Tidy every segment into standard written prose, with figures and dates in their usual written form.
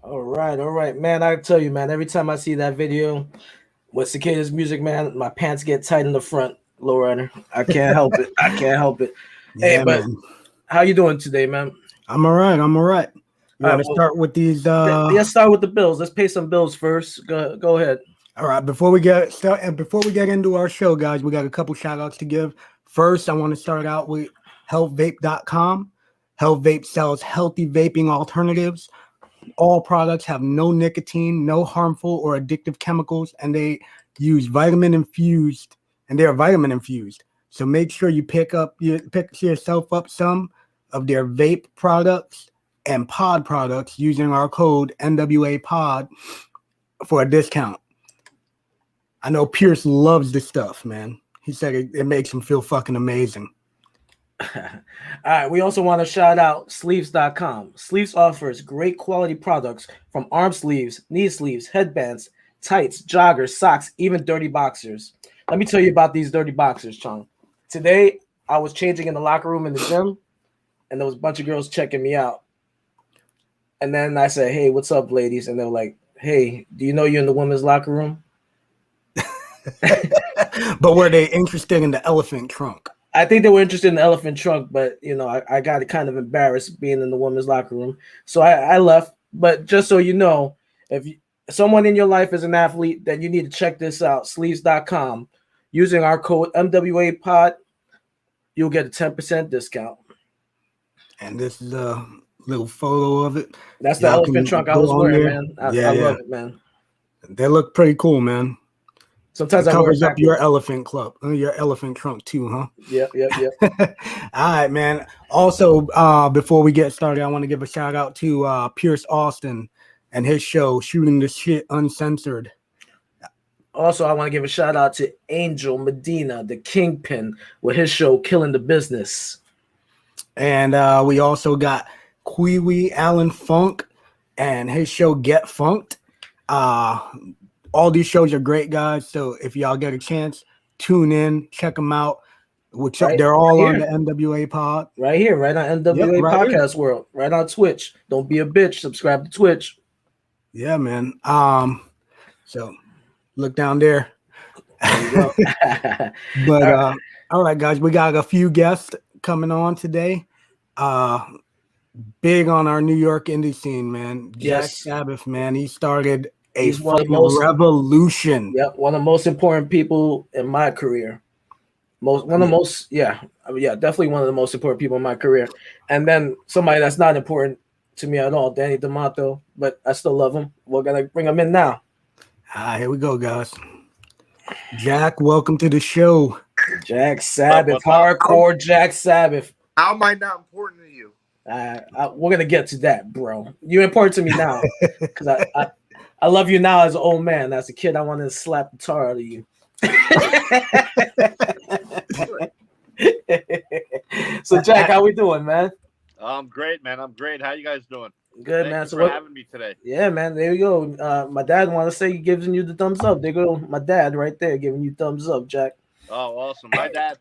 All right, man. I tell you, man. Every time I see that video with Cicada's music, man, my pants get tight in the front. LowRyda, I can't help it. I can't help it. Hey, Yeah, but man. how you doing today, man? I'm all right. I'm all right. You All want right, to well, start with these? let's start with the bills. Let's pay some bills first. Go ahead. All right. Before we get into our show, guys, we got a couple shout outs to give. First, I want to start out with healthvape.com. Health Vape sells healthy vaping alternatives. All products have no nicotine, no harmful or addictive chemicals, and they use vitamin infused, and they are vitamin infused. So make sure you pick yourself up some of their vape products and pod products using our code NWA Pod for a discount. I know Pierce loves this stuff, man. He said it makes him feel fucking amazing. All right, we also want to shout out sleeves.com. Sleeves offers great quality products from arm sleeves, knee sleeves, headbands, tights, joggers, socks, even dirty boxers. Let me tell you about these dirty boxers, Chung. Today, I was changing in the locker room in the gym, and there was a bunch of girls checking me out. And then I said, "Hey, what's up, ladies?" And they were like, "Hey, do you know you're in the women's locker room?" But were they interested in the elephant trunk? I think they were interested in the elephant trunk, but I got kind of embarrassed being in the women's locker room, so I left. But just so you know, if someone in your life is an athlete, then you need to check this out. Sleeves.com. Using our code MWA Pod, you'll get a 10% discount. And this is a little photo of it. That's the elephant trunk I was wearing, man. I love it, man. They look pretty cool, man. Sometimes it I wear covers up your elephant trunk too, huh? Yep. All right, man. Also, before we get started, I want to give a shout out to Pierce Austin and his show, Shooting the Shit Uncensored. Also, I want to give a shout out to Angel Medina, the Kingpin, with his show, Killing the Business. And we also got Kiwi Alan Funk and his show, Get Funked. All these shows are great, guys. So if y'all get a chance, tune in, check them out. They're all on the NWA Pod. Right here, right on NWA Podcast here. World, right on Twitch. Don't be a bitch. Subscribe to Twitch. Yeah, man. So look down there. But all right, guys, we got a few guests coming on today. Big on our New York indie scene, man. Jack Sabboth, man. He started He's one of the most revolution. Yep, one of the most important people in my career. Definitely one of the most important people in my career. And then somebody that's not important to me at all, Danny Demanto, but I still love him. We're gonna bring him in now. Here we go, guys. Jack, welcome to the show. Jack Sabboth, hardcore Jack Sabboth. How am I not important to you? We're gonna get to that, bro. You're important to me now because I love you now as an old man. As a kid, I wanted to slap the tar out of you. So, Jack, how we doing, man? I'm great, man. I'm great. How you guys doing? Good, man. So for having me today. Yeah, man. There you go. My dad want to say he gives you the thumbs up. There you go, my dad right there giving you thumbs up, Jack. Oh, awesome. My dad.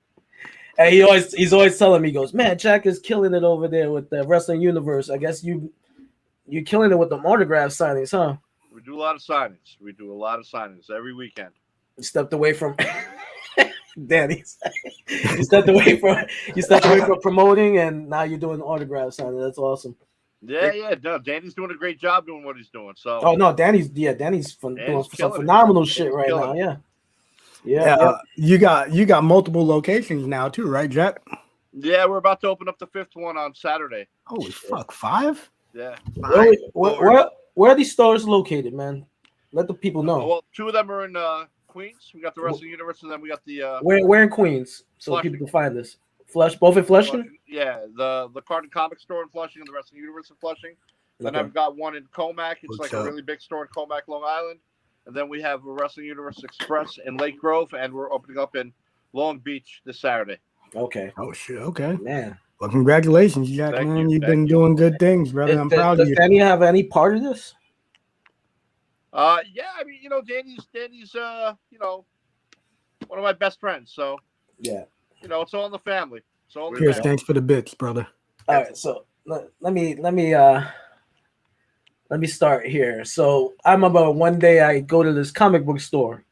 And he's always telling me, he goes, man, Jack is killing it over there with the wrestling universe. I guess you're killing it with the autograph signings, huh? We do a lot of signings. We do a lot of signings every weekend. You stepped away from Danny. You stepped away from promoting, and now you're doing autograph signing. That's awesome. Yeah. No, Danny's doing a great job doing what he's doing. So. Oh no, Danny's doing some phenomenal shit right now. Yeah. You got multiple locations now too, right, Jack? Yeah, we're about to open up the 5th one on Saturday. Holy fuck, 5? Yeah. Where are these stores located, man? Let the people know. Well, 2 of them are in Queens. We got the Wrestling Universe, and then we got the where in Queens, so Flushing. People can find this. Both in Flushing? Yeah, the Carton Comic store in Flushing and the Wrestling Universe in Flushing. Then I've got one in Comac. It's a really big store in Comac, Long Island. And then we have a Wrestling Universe Express in Lake Grove, and we're opening up in Long Beach this Saturday. Okay. Oh shit. Okay. Man. Well, congratulations, Jack. You've been doing good things, brother. I'm proud of you. Does Danny have any part of this? Yeah. I mean, Danny's one of my best friends. So yeah, it's all in the family. So Pierce, thanks for the bits, brother. All right. So let me let me start here. So I remember one day I go to this comic book store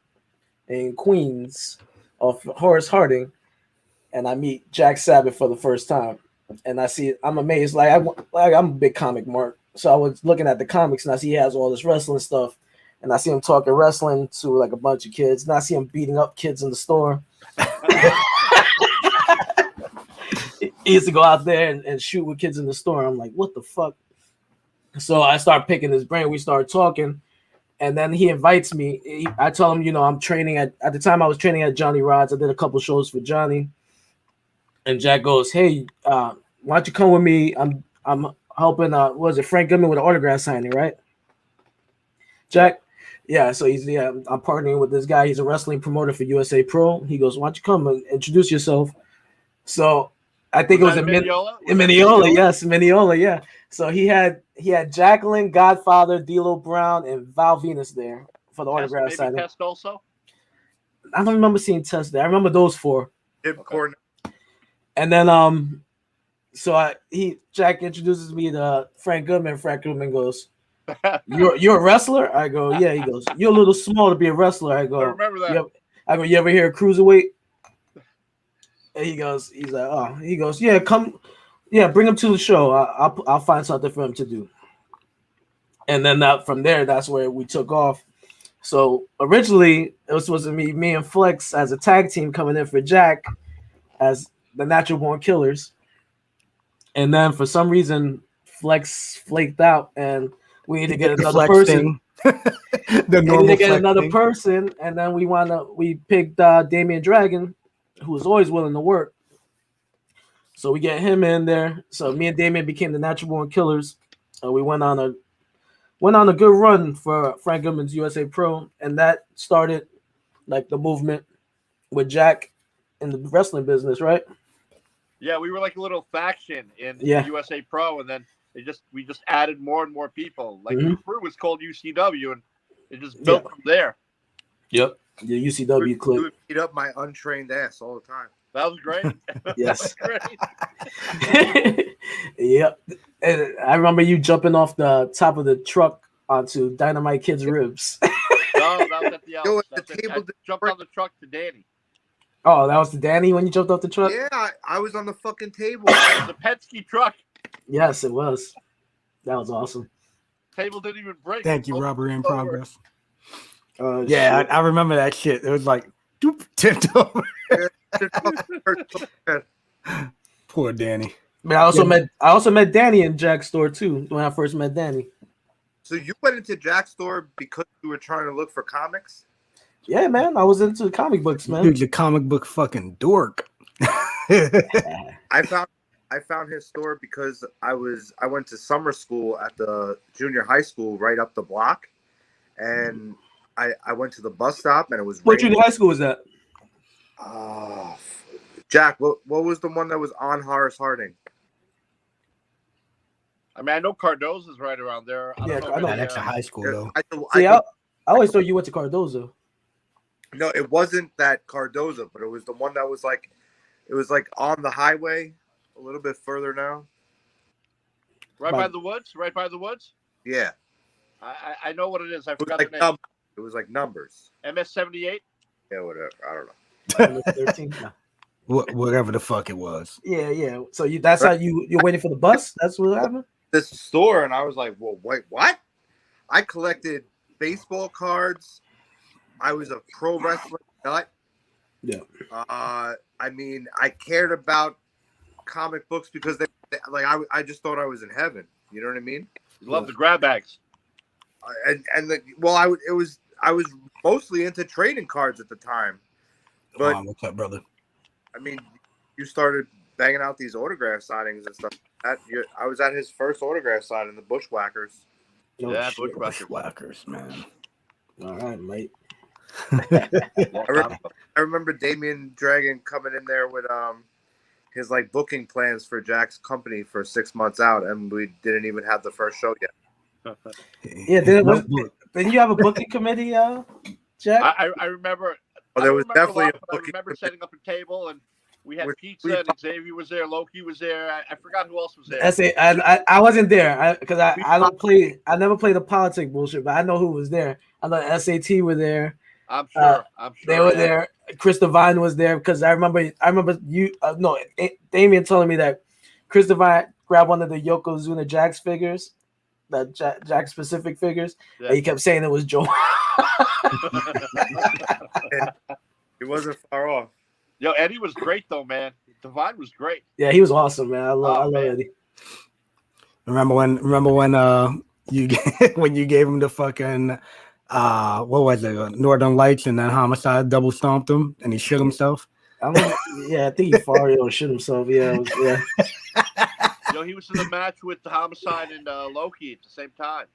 in Queens of Horace Harding, and I meet Jack Sabboth for the first time. And I'm amazed. I'm a big comic mark. So I was looking at the comics and I see he has all this wrestling stuff. And I see him talking wrestling to like a bunch of kids. And I see him beating up kids in the store. He used to go out there and shoot with kids in the store. I'm like, what the fuck? So I start picking his brain. We start talking. And then he invites me. I tell him, I'm training at the time I was training at Johnny Rod's. I did a couple shows for Johnny. And Jack goes, hey, why don't you come with me? I'm helping, Frank Goodman with an autograph signing, right? Jack? Yeah, so I'm partnering with this guy. He's a wrestling promoter for USA Pro. He goes, why don't you come and introduce yourself? So I think it was in Mineola. Yes, Mineola, yeah. So he had Jacqueline, Godfather, D'Lo Brown, and Val Venus there for the autograph signing. Test also? I don't remember seeing Test there. I remember those four. And then Jack introduces me to Frank Goodman. Frank Goodman goes, You're a wrestler? I go, yeah. He goes, you're a little small to be a wrestler. I go, I remember that. You ever hear a cruiserweight? And he goes, yeah, come, yeah, bring him to the show. I'll find something for him to do. And then from there, that's where we took off. So originally it was supposed to be me and Flex as a tag team coming in for Jack as the Natural Born Killers. And then for some reason, Flex flaked out and we need to get another person. Person, and then we picked Damian Dragon, who was always willing to work. So we get him in there. So me and Damian became the Natural Born Killers. We went on a good run for Frank Goodman's USA Pro, and that started like the movement with Jack in the wrestling business, right? Yeah, we were like a little faction in USA Pro, and then we just added more and more people. Like the crew was called UCW, and it just built from there. Yep, the UCW clip. You would beat up my untrained ass all the time. That was great. Yes. Yep. And I remember you jumping off the top of the truck onto Dynamite Kid's ribs. No, that was at the Alps. I jumped on the truck to Danny. Oh, that was the Danny when you jumped off the truck? Yeah, I was on the fucking table. The Penske truck. Yes, it was. That was awesome. Table didn't even break. Thank you, Robbery in Progress. Yeah, I remember that shit. It was like, doop, tipped over. Poor Danny. But I also met Danny in Jack's store too when I first met Danny. So you went into Jack's store because you were trying to look for comics? Yeah, man. I was into comic books, man. Dude's a comic book fucking dork. I found his store because I went to summer school at the junior high school right up the block, and I went to the bus stop and it was What junior high school was that? Jack, what was the one that was on Horace Harding? I mean, I know Cardozo's right around there. I know that's a high school though. I always thought you went to Cardozo. No, it wasn't that Cardozo, but it was the one that was like, it was like on the highway, a little bit further now. Right by the woods. Yeah, I know what it is. I forgot like the name. It was like numbers. MS-78. Yeah, whatever. I don't know. Whatever the fuck it was. Yeah. So that's how you're waiting for the bus? That's what happened? This store, and I was like, well, wait, what? I collected baseball cards. I was a pro wrestling nut. Yeah. I mean, I cared about comic books because I just thought I was in heaven. You know what I mean? You love the grab bags. I was mostly into trading cards at the time. But what's up, brother? I mean, you started banging out these autograph signings and stuff. I was at his first autograph signing, the Bushwhackers. Yeah, Bushwhackers, man. All right, mate. I remember Damian Dragon coming in there with his like booking plans for Jack's company for 6 months out, and we didn't even have the first show yet. Yeah, didn't you have a booking committee, Jack? I remember. Oh, there was definitely I remember setting up a table, and We had pizza, and Xavier was there, Loki was there. I forgot who else was there. I wasn't there because I don't play. I never played the politic bullshit, but I know who was there. I know SAT were there. I'm sure. They were there. Chris Devine was there because I remember you. Damien telling me that Chris Devine grabbed one of the Yokozuna Jax figures, the Jax specific figures, and he kept saying it was Joe. He wasn't far off. Yo, Eddie was great though, man. Divine was great. Yeah, he was awesome, man. I love Eddie. Remember when you when you gave him the fucking what was it, Northern Lights, and then Homicide double stomped him and he shit himself? I think he farted or shit himself. Yeah. Yo, he was in the match with the Homicide and Loki at the same time.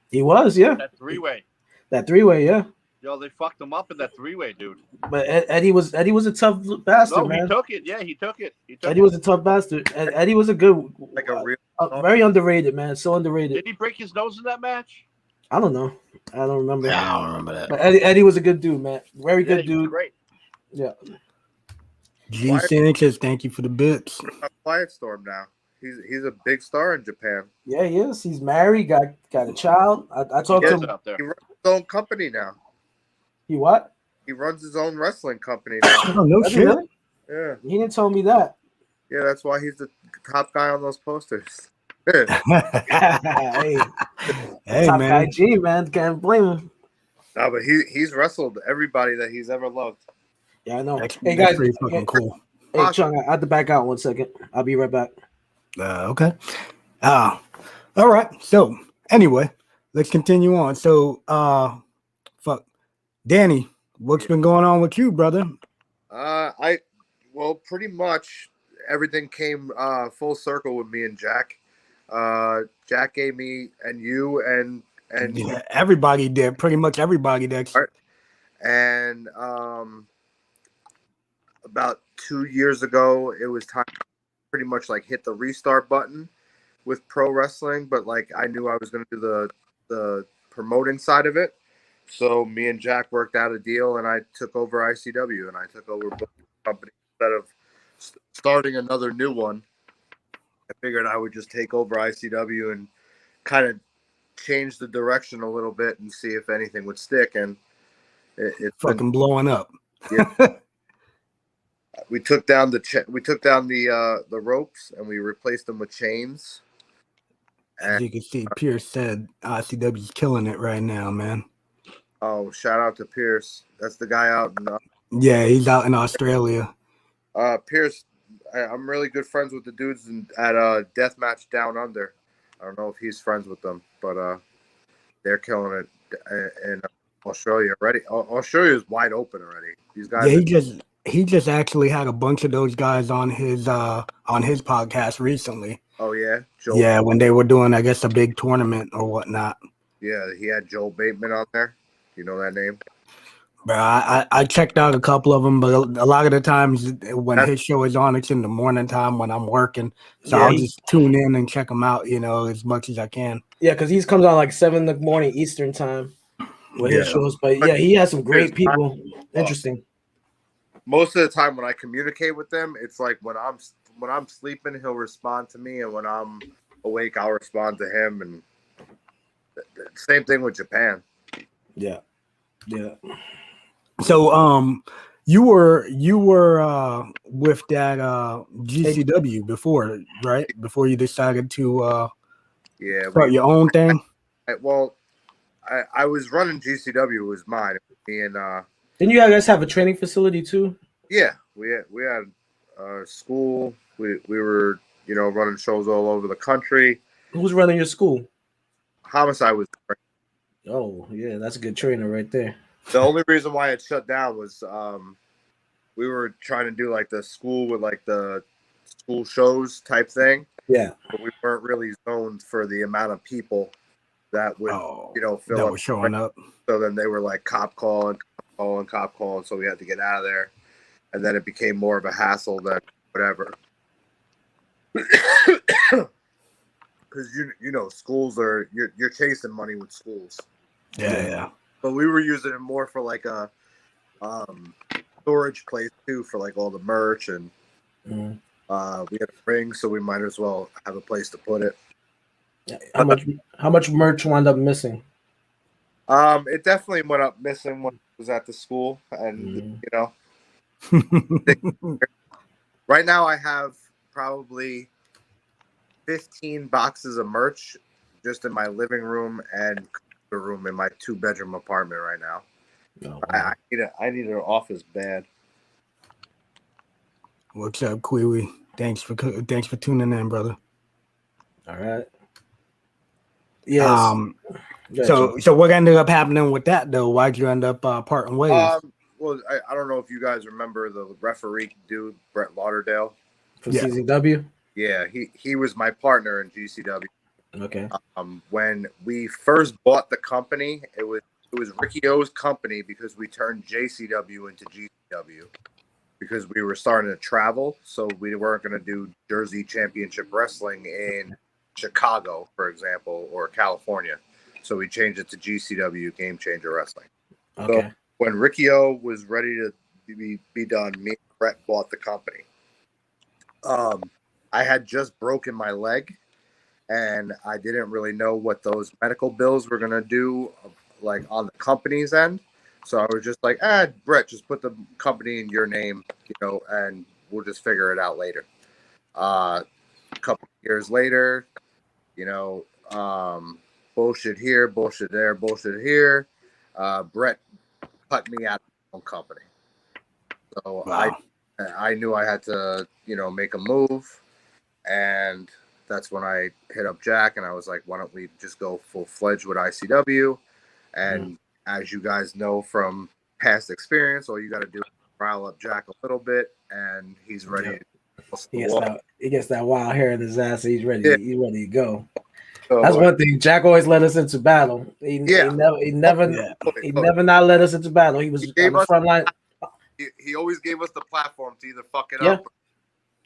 He was, yeah. That three-way, yeah. Yo, they fucked him up in that three-way, dude. But Eddie was a tough bastard, man. He took it. Yeah, he took it. Eddie was a tough bastard. Eddie was a good, like a real, very underrated, man. So underrated. Did he break his nose in that match? I don't know. I don't remember. Yeah, I don't remember that. But Eddie was a good dude, man. Very good dude. Great. Yeah. G Sanchez, thank you for the bits. A Quiet Storm now. He's a big star in Japan. Yeah, he is. He's married, got a child. I talked to him. Out there. He runs his own company now. He what? He runs his own wrestling company now. Oh, no shit. Really? Yeah. He didn't tell me that. Yeah, that's why he's the top guy on those posters. Hey, top man. guy G, man. Can't blame him. No, but he's wrestled everybody that he's ever loved. Yeah, I know. That's Hey guys, pretty fucking cool. Hey Chung, I have to back out 1 second. I'll be right back. Okay. All right. So anyway, let's continue on. So Danny, what's been going on with you, brother? Pretty much everything came full circle with me and Jack. Jack gave me and you and yeah, everybody did. Pretty much everybody did. And about 2 years ago, it was time to pretty much like hit the restart button with pro wrestling, but like I knew I was going to do the promoting side of it. So me and Jack worked out a deal, and I took over ICW, and I took over both companies instead of starting another new one. I figured I would just take over ICW and kind of change the direction a little bit and see if anything would stick. And it's fucking blowing up. Yeah. We took down the ropes and we replaced them with chains. As you can see, Pierce said ICW's killing it right now, man. Oh, shout out to Pierce. That's the guy out in yeah, he's out in Australia. Pierce, I'm really good friends with the dudes at Deathmatch Down Under. I don't know if he's friends with them, but they're killing it in Australia already. Australia is wide open already. These guys. Yeah, he just actually had a bunch of those guys on his podcast recently. Oh yeah, yeah, when they were doing, I guess, a big tournament or whatnot. Yeah, he had Joel Bateman on there. You know that name? Bro, I checked out a couple of them, but a lot of the times when his show is on, it's in the morning time when I'm working. So I'll just tune in and check him out, as much as I can. Yeah, because he comes on like 7 in the morning Eastern time with his shows. But yeah, he has some great people. Interesting. Most of the time when I communicate with them, it's like when I'm sleeping, he'll respond to me, and when I'm awake, I'll respond to him. And same thing with Japan. Yeah. So you were with that GCW before, right? Before you decided to start your own thing. I was running GCW. It was mine. It was me and didn't you guys have a training facility too? Yeah, we had school. We were running shows all over the country. Who's running your school? Homicide was. Oh yeah, that's a good trainer right there. The only reason why it shut down was we were trying to do like the school with like the school shows type thing. Yeah, but we weren't really zoned for the amount of people that would fill that up. was showing up. So then they were like cop call, and so we had to get out of there, and then it became more of a hassle than whatever. Because schools are you're chasing money with schools. Yeah. But we were using it more for like a storage place too, for like all the merch and Mm. We had a ring, so we might as well have a place to put it. How much merch wound up missing? It definitely went up missing when I was at the school, and right now I have probably 15 boxes of merch just in my living room and the room in my 2-bedroom apartment right now. Oh, wow. I need an office bad. What's up, Kiwi? Thanks for tuning in, brother. All right. Yes. So what ended up happening with that though? Why'd you end up parting ways? Well, I don't know if you guys remember the referee dude, Brett Lauderdale. For CZW? Yeah, he was my partner in GCW. Okay. When we first bought the company, it was Ricky O's company because we turned JCW into GCW because we were starting to travel, so we weren't going to do Jersey Championship Wrestling in Chicago, for example, or California. So we changed it to GCW, Game Changer Wrestling. Okay. So when Ricky O was ready to be done, me and Brett bought the company. I had just broken my leg, and I didn't really know what those medical bills were going to do, like on the company's end. So I was just like, Brett, just put the company in your name, and we'll just figure it out later. A couple years later, bullshit here, bullshit there, bullshit here. Brett cut me out of my own company. So Wow. I knew I had to, make a move. And that's when I hit up Jack and I was like, why don't we just go full-fledged with ICW? And as you guys know from past experience, all you got to do is rile up Jack a little bit and he's ready. He gets that wild hair in his ass. He's ready. Yeah. He's ready to go. So, that's one thing. Jack always led us into battle. He never not let us into battle. He was on the front line. He always gave us the platform to either fuck it up.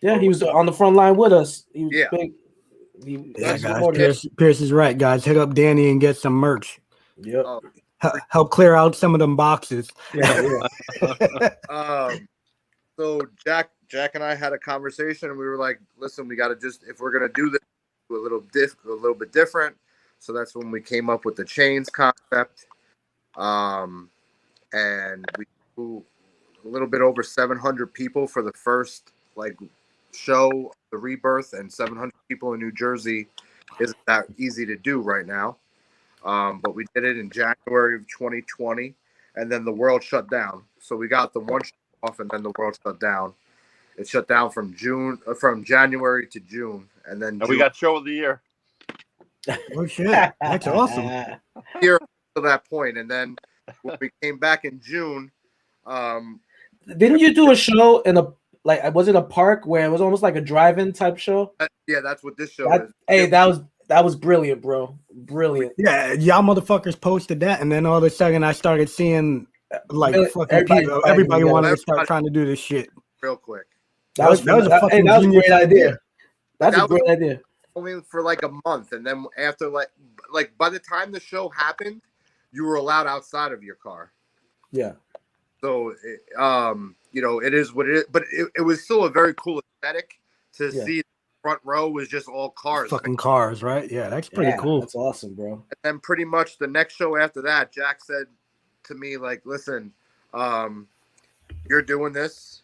Yeah, he was on the front line with us. He was big. Guys, Pierce is right, guys. Hit up Danny and get some merch. Yep. Help clear out some of them boxes. So Jack and I had a conversation, and we were like, "Listen, we got to if we're gonna do this, do a little bit different." So that's when we came up with the chains concept, and we drew a little bit over 700 people for the first show, the Rebirth, and 700 people in New Jersey isn't that easy to do right now. But we did it in January of 2020, and then the world shut down. So we got the one show off, and then the world shut down. It shut down from January to June, and then we got show of the year. Oh shit, that's awesome. Here to that point, and then when we came back in June, didn't you do a show in was it a park where it was almost like a drive-in type show? Yeah, that's what this show is. Hey, that was brilliant, bro. Brilliant. Yeah, y'all motherfuckers posted that, and then all of a sudden I started seeing everybody wanted to start trying to do this shit real quick. That was a great idea. That's a great idea. Only for a month, and then after by the time the show happened, you were allowed outside of your car. Yeah. So it is what it is, but it was still a very cool aesthetic to see. The front row was just all cars. Fucking cars, right? Yeah, that's pretty cool. That's awesome, bro. And then pretty much the next show after that, Jack said to me, listen, you're doing this,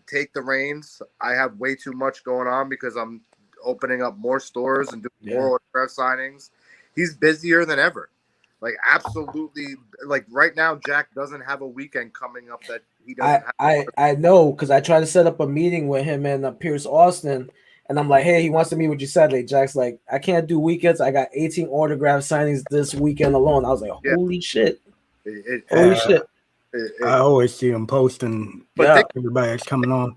take the reins. I have way too much going on because I'm opening up more stores and doing more autograph signings. He's busier than ever. Absolutely. Right now, Jack doesn't have a weekend coming up that he doesn't have. I know, because I tried to set up a meeting with him and Pierce Austin, and I'm like, hey, he wants to meet with you Saturday. Jack's like, I can't do weekends. I got 18 autograph signings this weekend alone. I was like, holy shit. Holy shit. I always see him posting, but everybody that's coming on.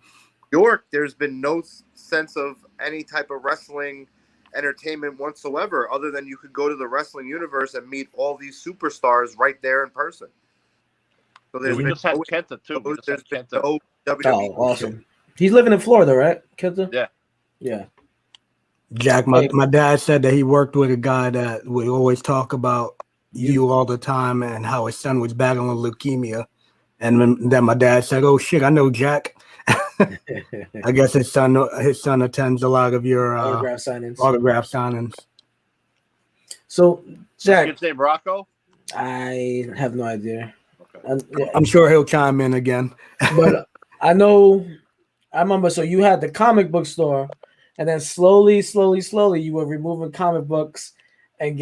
York, there's been no sense of any type of wrestling entertainment whatsoever, other than you could go to the wrestling universe and meet all these superstars right there in person. So we just had Kenta too. There's been no WWE. Oh, awesome. He's living in Florida, right, Kenta? Yeah. Jack, my dad said that he worked with a guy that would always talk about you all the time and how his son was battling leukemia. And then my dad said, oh shit, I know Jack. I guess his son attends a lot of your autograph signings. Autograph signings. So, Jack, kid's name Rocco? I have no idea. Okay. I'm sure he'll chime in again. But I remember. So you had the comic book store, and then slowly, you were removing comic books and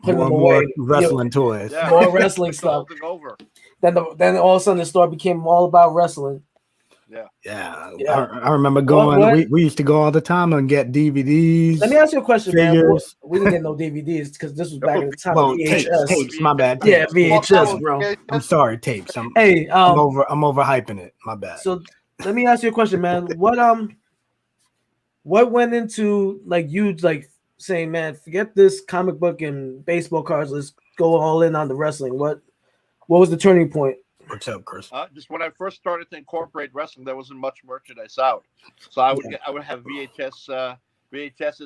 putting them away. Wrestling toys. Yeah. More wrestling stuff. Over. Then all of a sudden the store became all about wrestling. Yeah. I remember going. We used to go all the time and get DVDs. Let me ask you a question, figures. man. We didn't get no DVDs because this was back in the time Well, of VHS. tapes, my bad. Yeah, Tapes. VHS, bro. I'm sorry, tapes. I'm I'm overhyping it. My bad. So let me ask you a question, man. What went into you saying, man, forget this comic book and baseball cards, let's go all in on the wrestling? What was the turning point? What's up, Chris? Just when I first started to incorporate wrestling, there wasn't much merchandise out, so I would have VHSs.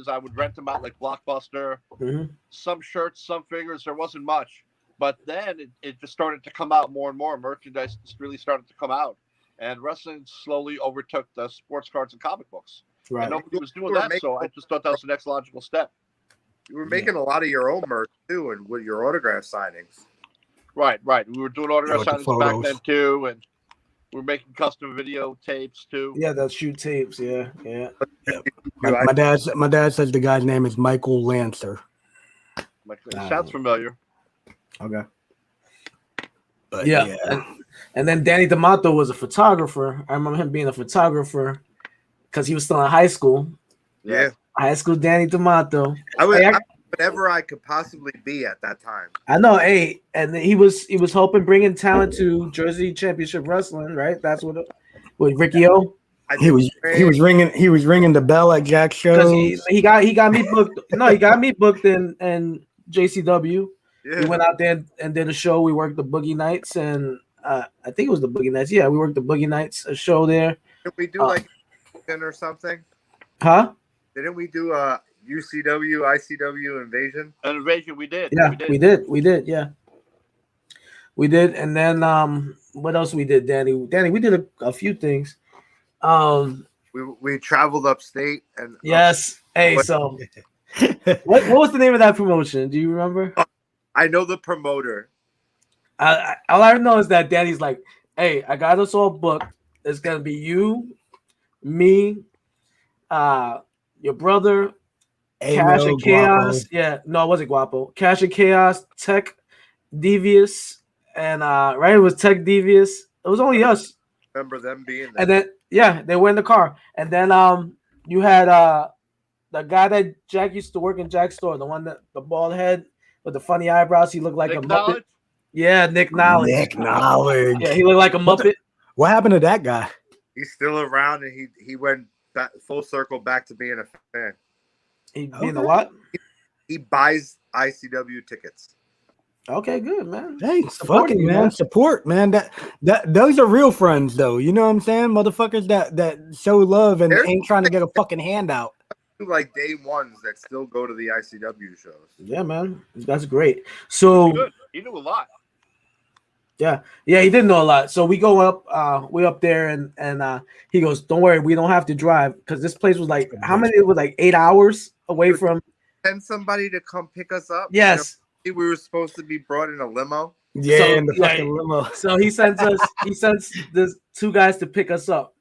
I would rent them out like Blockbuster. Mm-hmm. Some shirts, some figures. There wasn't much, but then it just started to come out more and more. Merchandise just really started to come out, and wrestling slowly overtook the sports cards and comic books. Right. And nobody was doing that, so I just thought that was the next logical step. You were making a lot of your own merch too, and with your autograph signings. Right. We were doing autograph with the signings back photos. then too, and we were making custom video tapes too. Yeah, that shoot tapes. Yeah. My dad says the guy's name is Michael Lancer. Sounds familiar. Okay. But Yeah. And then Danny Demanto was a photographer. I remember him being a photographer because he was still in high school. Yeah. High school Danny Demanto. I was whatever I could possibly be at that time. I know, and he was helping bringing talent to Jersey Championship Wrestling, right? That's with Ricky O. He was ringing the bell at Jack's shows. He got me booked. No, he got me booked in JCW. Yeah. We went out there and did a show. We worked the Boogie Nights, and I think it was the Boogie Nights. Yeah, we worked the Boogie Nights, a show there. Did we do like or something? Huh? Didn't we do a UCW, ICW invasion? An invasion, we did. Yeah, we did. Yeah, we did. And then what else we did, Danny? We did a few things. We traveled upstate and yes. Hey, so what was the name of that promotion? Do you remember? I know the promoter. All I know is that Danny's like, hey, I got us all booked. It's gonna be you, me, your brother, Cash and Chaos. Guapo. Yeah, no, it wasn't Guapo. Cash and Chaos, Tech, Devious, and right, it was Tech, Devious. It was only us. Remember them being there. And then they were in the car. And then you had the guy that Jack used to work in Jack's store, the one that the bald head with the funny eyebrows. He looked like Nick a Muppet. Knowledge? Yeah, Nick Knowledge. Yeah, he looked like a Muppet. What happened to that guy? He's still around, and he went back, full circle back to being a fan. He being a what? He buys ICW tickets. Okay, good, man. Hey, fucking man, support, man. That those are real friends, though. You know what I'm saying? Motherfuckers that show love and ain't trying to get a fucking handout. Like day ones that still go to the ICW shows. Yeah, man, that's great. So he knew a lot. Yeah, he did know a lot. So we go up, we up there, and he goes, "Don't worry, we don't have to drive because this place was like how many? It was like 8 hours away from." Send somebody to come pick us up. Yes, we were supposed to be brought in a limo. Yeah, so, in the fucking limo. So he sends the two guys to pick us up.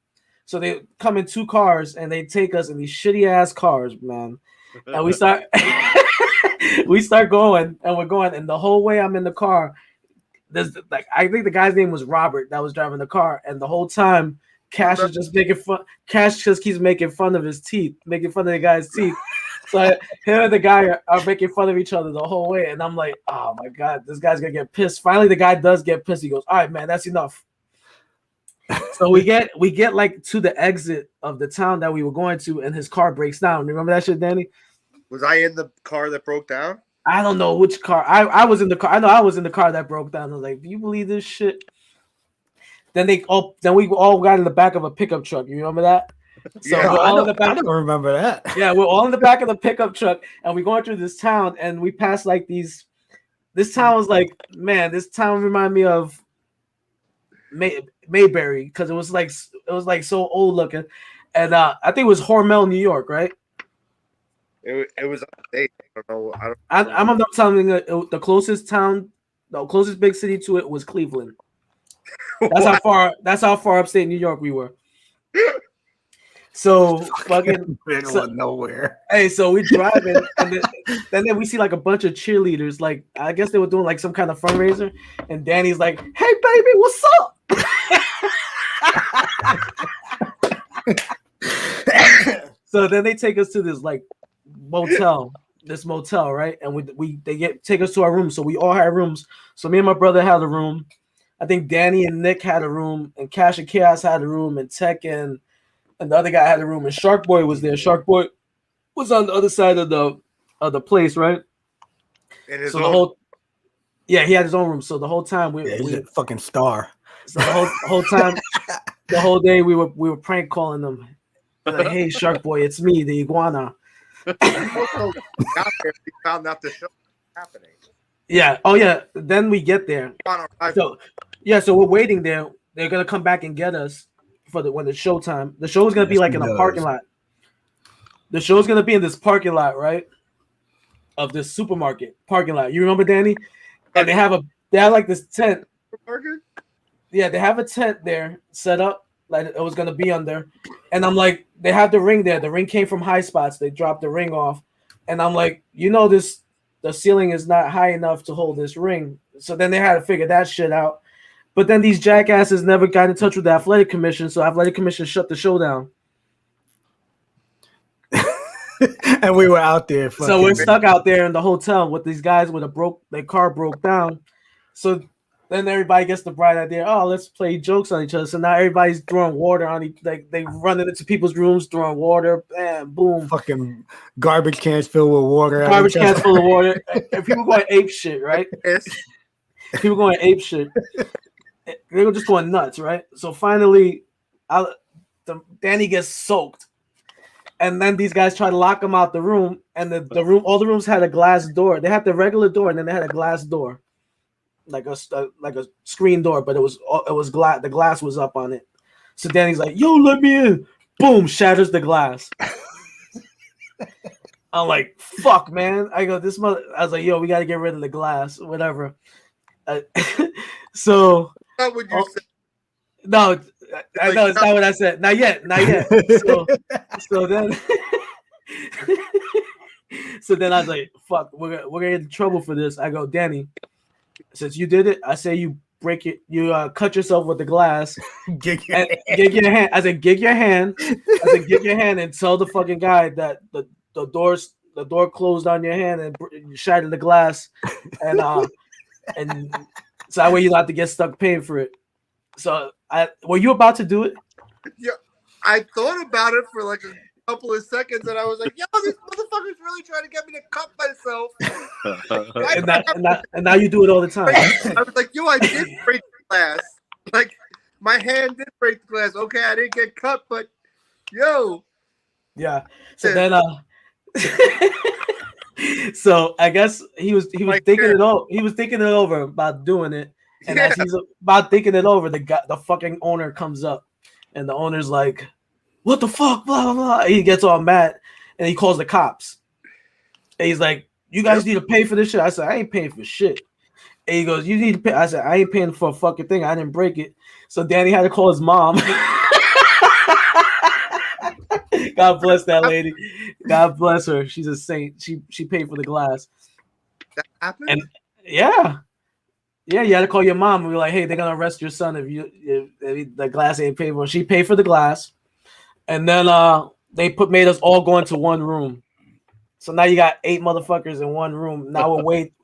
So they come in 2 cars and they take us in these shitty ass cars, man. And we start going, and we're going, and the whole way I'm in the car. There's I think the guy's name was Robert that was driving the car, and the whole time Cash is just making fun. Cash just keeps making fun of his teeth, making fun of the guy's teeth. So him and the guy are making fun of each other the whole way, and I'm like, oh my god, this guy's gonna get pissed. Finally, the guy does get pissed. He goes, all right, man, that's enough. So we get like to the exit of the town that we were going to, and his car breaks down. Remember that shit, Danny? Was I in the car that broke down? I don't know which car. I was in the car. I know I was in the car that broke down. I was like, do you believe this shit? Then we all got in the back of a pickup truck. You remember that? So yeah, we're all in the back. I don't remember that. Yeah, we're all in the back of the pickup truck, and we're going through this town, and we passed like these. This town was like, man, this town reminded me of Mayberry, because it was like so old looking, and I think it was Hormel, New York, right? It was upstate. I don't know. I'm not telling you the closest big city to it was Cleveland. That's how far upstate New York we were. So fucking middle of nowhere. Hey, so we driving, and then we see like a bunch of cheerleaders. Like I guess they were doing like some kind of fundraiser, and Danny's like, "Hey, baby, what's up?" So then they take us to this like motel, right? And they take us to our room. So we all had rooms. So me and my brother had a room. I think Danny and Nick had a room, and Cash and Chaos had a room, and Tech and the other guy had a room, and Shark Boy was there. Shark Boy was on the other side of the place, right? He had his own room. So the whole time he's a fucking star. So the whole time, the whole day we were prank calling them. Like, hey, Shark Boy, it's me, the iguana. We found out the show was happening. Yeah. Oh yeah. Then we get there. So we're waiting there. They're gonna come back and get us when the show time. The show is gonna be like in a parking lot. The show is gonna be in this parking lot, right? Of this supermarket parking lot. You remember, Danny? And they have like this tent. Yeah, they have a tent there set up like it was gonna be under. And I'm like, they have the ring there. The ring came from High Spots. They dropped the ring off, and I'm like, the ceiling is not high enough to hold this ring. So then they had to figure that shit out. But then these jackasses never got in touch with the athletic commission, so athletic commission shut the show down. And we were out there. So we're stuck out there in the hotel with these guys their car broke down. So then everybody gets the bright idea, oh, let's play jokes on each other. So now everybody's throwing water on they running into people's rooms, throwing water, bam, boom. Fucking garbage cans filled with water. Garbage cans full of water. And people going ape shit, right? People going ape shit. They were just going nuts, right? So finally, Danny gets soaked. And then these guys try to lock him out the room, and all the rooms had a glass door. They had the regular door, and then they had a glass door, like a screen door, but it was glass. The glass was up on it. So Danny's like, "Yo, let me in!" Boom, shatters the glass. I'm like, "Fuck, man!" I go, "This mother." I was like, "Yo, we got to get rid of the glass, whatever." So. What would you say? No. I know it's not what I said. Not yet. So then I was like, "Fuck, we're gonna get in trouble for this." I go, "Danny, since you did it, I say you break it. You cut yourself with the glass. Gig your hand. I said, gig your hand. And tell the fucking guy that the door closed on your hand and you shattered the glass, and so that way you don't have to get stuck paying for it." So were you about to do it? Yeah, I thought about it for like a couple of seconds, and I was like, "Yo, this motherfucker's really trying to get me to cut myself." and now you do it all the time. I was like, "Yo, I did break the glass. Like, my hand did break the glass. Okay, I didn't get cut, but yo." Yeah. So then, so I guess he was thinking it over. He was thinking it over about doing it. And as he's about thinking it over, the fucking owner comes up, and the owner's like, "What the fuck?" Blah blah blah. And he gets all mad, and he calls the cops. And he's like, "You guys need to pay for this shit." I said, "I ain't paying for shit." And he goes, "You need to pay." I said, "I ain't paying for a fucking thing. I didn't break it." So Danny had to call his mom. God bless that lady. God bless her. She's a saint. She paid for the glass. That happened? And yeah. Yeah, you had to call your mom and be like, "Hey, they're gonna arrest your son if the glass ain't paid for." She paid for the glass, and then they made us all go into one room. So now you got 8 motherfuckers in one room. Now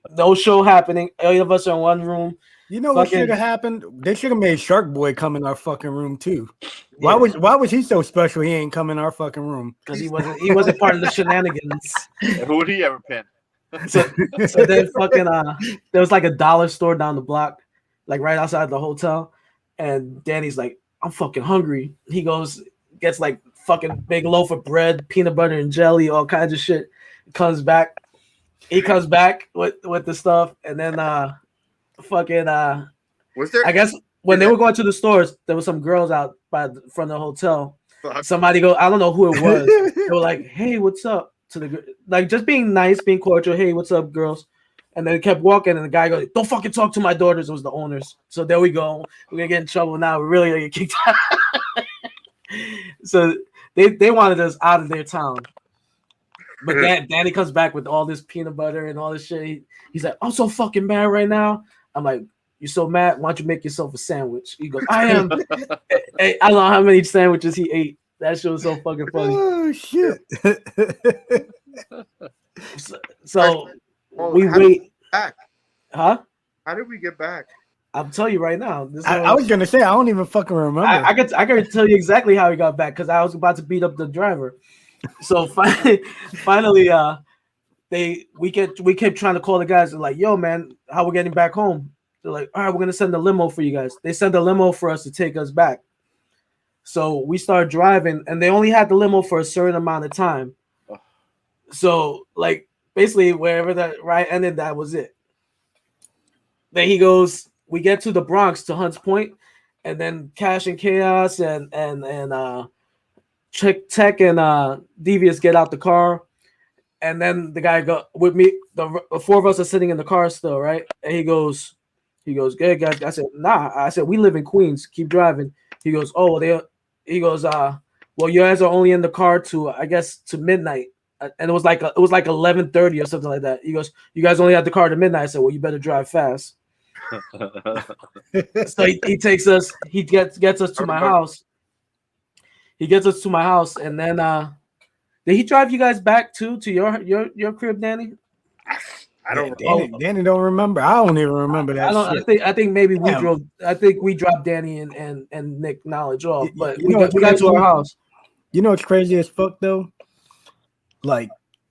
no show happening. 8 of us are in one room. You know what should have happened? They should have made Shark Boy come in our fucking room too. Why was he so special? He ain't come in our fucking room because he wasn't part of the shenanigans. Who would he ever pin? So then fucking there was like a dollar store down the block, like right outside the hotel, and Danny's like, "I'm fucking hungry." He gets like fucking big loaf of bread, peanut butter and jelly, all kinds of shit. He comes back with the stuff, and then fucking was there? I guess when they were going to the stores, there were some girls out by the front of the hotel. Fuck. Somebody go, I don't know who it was. They were like, "Hey, what's up?" To the like, just being nice, being cordial. Hey, what's up, girls? And then they kept walking, and the guy goes, "Don't fucking talk to my daughters." It was the owners. So there we go. We're gonna get in trouble now. We're really gonna get kicked out. So they wanted us out of their town. But Danny comes back with all this peanut butter and all this shit. He's like, "I'm so fucking mad right now." I'm like, "You're so mad? Why don't you make yourself a sandwich?" He goes, "I am." Hey, I don't know how many sandwiches he ate. That shit was so fucking funny. Oh shit! So Well, we how did wait. back? Huh? How did we get back? I'll tell you right now. I was gonna say I don't even fucking remember. I could tell you exactly how he got back because I was about to beat up the driver. So finally, we kept trying to call the guys. They're like, "Yo, man, how we getting back home?" They're like, "All right, we're gonna send a limo for you guys." They sent a limo for us to take us back. So we started driving, and they only had the limo for a certain amount of time. So like basically wherever that ride ended, that was it. Then he goes, we get to the Bronx to Hunts Point, and then Cash and Chaos and Tech and Devious get out the car, and then the guy go with me. The four of us are sitting in the car still, right? And he goes, "Good guys." I said, "Nah." I said, "We live in Queens. Keep driving." He goes, "Oh, he goes, well, you guys are only in the car to, I guess, to midnight." And it was like 11:30 or something like that. He goes, "You guys only had the car to midnight." I said, "Well, you better drive fast." So he takes us. He gets us to my house. He gets us to my house, and then did he drive you guys back to your crib, Danny? I don't. Danny don't remember. I don't even remember that. I think maybe we Damn. drove. I think we dropped Danny and Nick Knowledge off, but You we know got to our house. You know what's crazy as fuck though? Like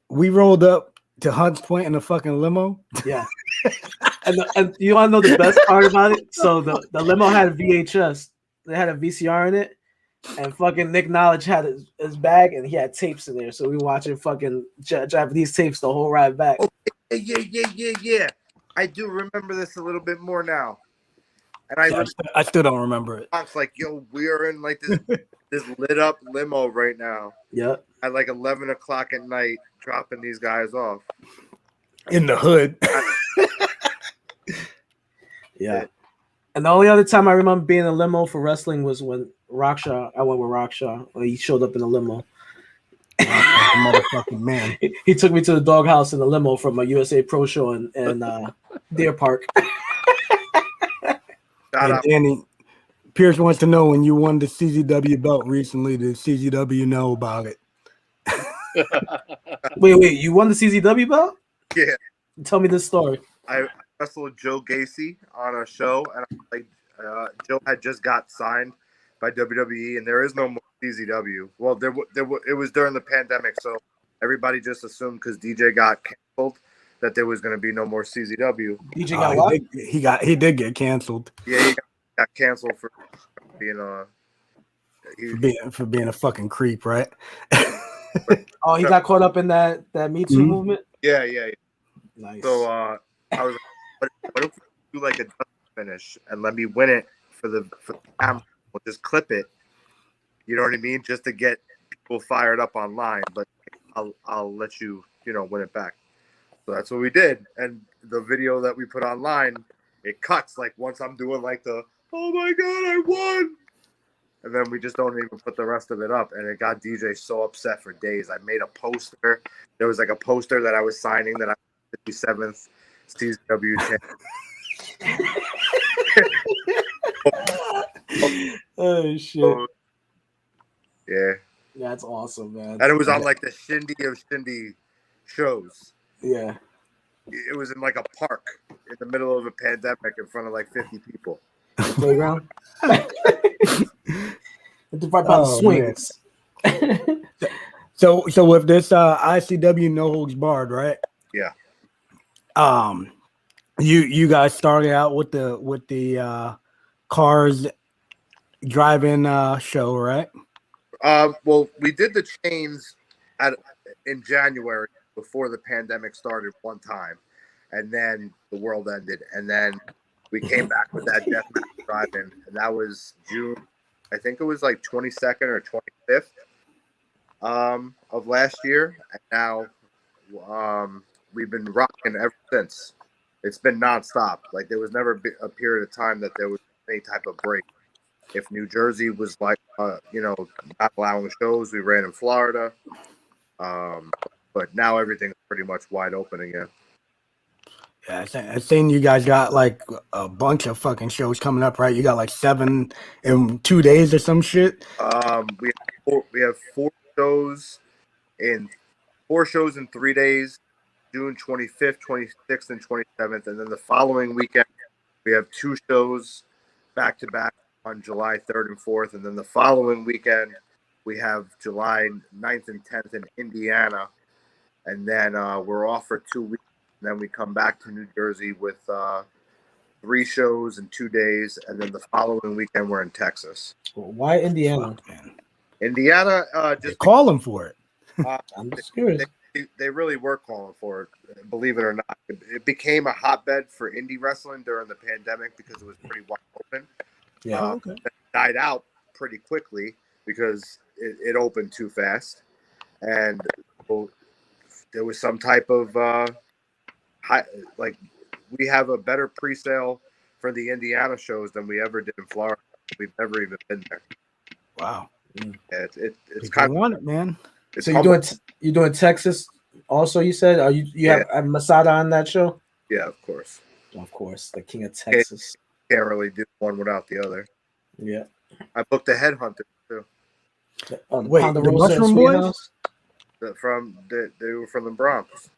we rolled up to Hunts Point in a fucking limo. Yeah. and you want to know the best part about it? So the limo had a VHS. They had a VCR in it, and fucking Nick Knowledge had his bag, and he had tapes in there. So we were watching fucking Japanese tapes the whole ride back. Oh, yeah. I do remember this a little bit more now. And I still don't remember it. It's like, yo, we are in like this lit up limo right now. Yeah. At like 11 o'clock at night, dropping these guys off in the hood. Yeah. And the only other time I remember being in a limo for wrestling was when I went with Raksha. He showed up in a limo. Motherfucking man. He took me to the doghouse in a limo from a USA Pro show in Deer Park. And Danny, Pierce wants to know when you won the CZW belt recently. Did CZW know about it? Wait, you won the CZW belt? Yeah. Tell me this story. I wrestled Joe Gacy on a show, and Joe had just got signed by WWE, and there is no more CZW. Well, it was during the pandemic, so everybody just assumed because DJ got canceled that there was going to be no more CZW. DJ got what? He did get canceled. Yeah, he got canceled for being for being a fucking creep, right? Oh, he got caught up in that Me Too movement. Yeah. Nice. So I was like, what if we do like a finish and let me win it for the camera? We'll just clip it. You know what I mean? Just to get people fired up online, but I'll let you win it back. So that's what we did. And the video that we put online, it cuts like once I'm doing like the, oh my God, I won. And then we just don't even put the rest of it up. And it got DJ so upset for days. I made a poster. There was like a poster that I was signing that I was 57th CZW champion. Oh, shit. So, yeah. That's awesome, man. And it was on like the Shindy of Shindy shows. Yeah. It was in like a park in the middle of a pandemic in front of like 50 people. Playground. It's right by the swings. So with this ICW No Holds Barred, right? Yeah. You guys started out with the cars driving show, right? Well, we did the chains in January before the pandemic started one time, and then the world ended, and then we came back with that deathmatch drive-in, and that was June. I think it was like 22nd or 25th of last year, and now we've been rocking ever since. It's been nonstop. Like there was never a period of time that there was any type of break. If New Jersey was like, not allowing shows, we ran in Florida. But now everything's pretty much wide open again. Yeah, I seen you guys got like a bunch of fucking shows coming up, right? You got like 7 in 2 days or some shit. We have 4 shows in 3 days, June 25th, 26th, and 27th, and then the following weekend we have 2 shows back to back on July 3rd and 4th, and then the following weekend we have July 9th and 10th in Indiana, and then we're off for 2 weeks, and then we come back to New Jersey with 3 shows in 2 days, and then the following weekend we're in Texas. Why Indiana? Fuck, man. Indiana, just call them for it. I'm just curious. They really were calling for it, believe it or not. It became a hotbed for indie wrestling during the pandemic because it was pretty wide open. Yeah. Okay. It died out pretty quickly because it opened too fast, and there was some type of we have a better pre-sale for the Indiana shows than we ever did in Florida. We've never even been there. Wow. It's kind of want it, man. So you're doing Texas also? You said you have Masada on that show? Yeah, of course. Of course, the king of Texas. Can't really do one without the other. Yeah. I booked a headhunter too. Wait, the Mushroom Boys? They were from the Bronx.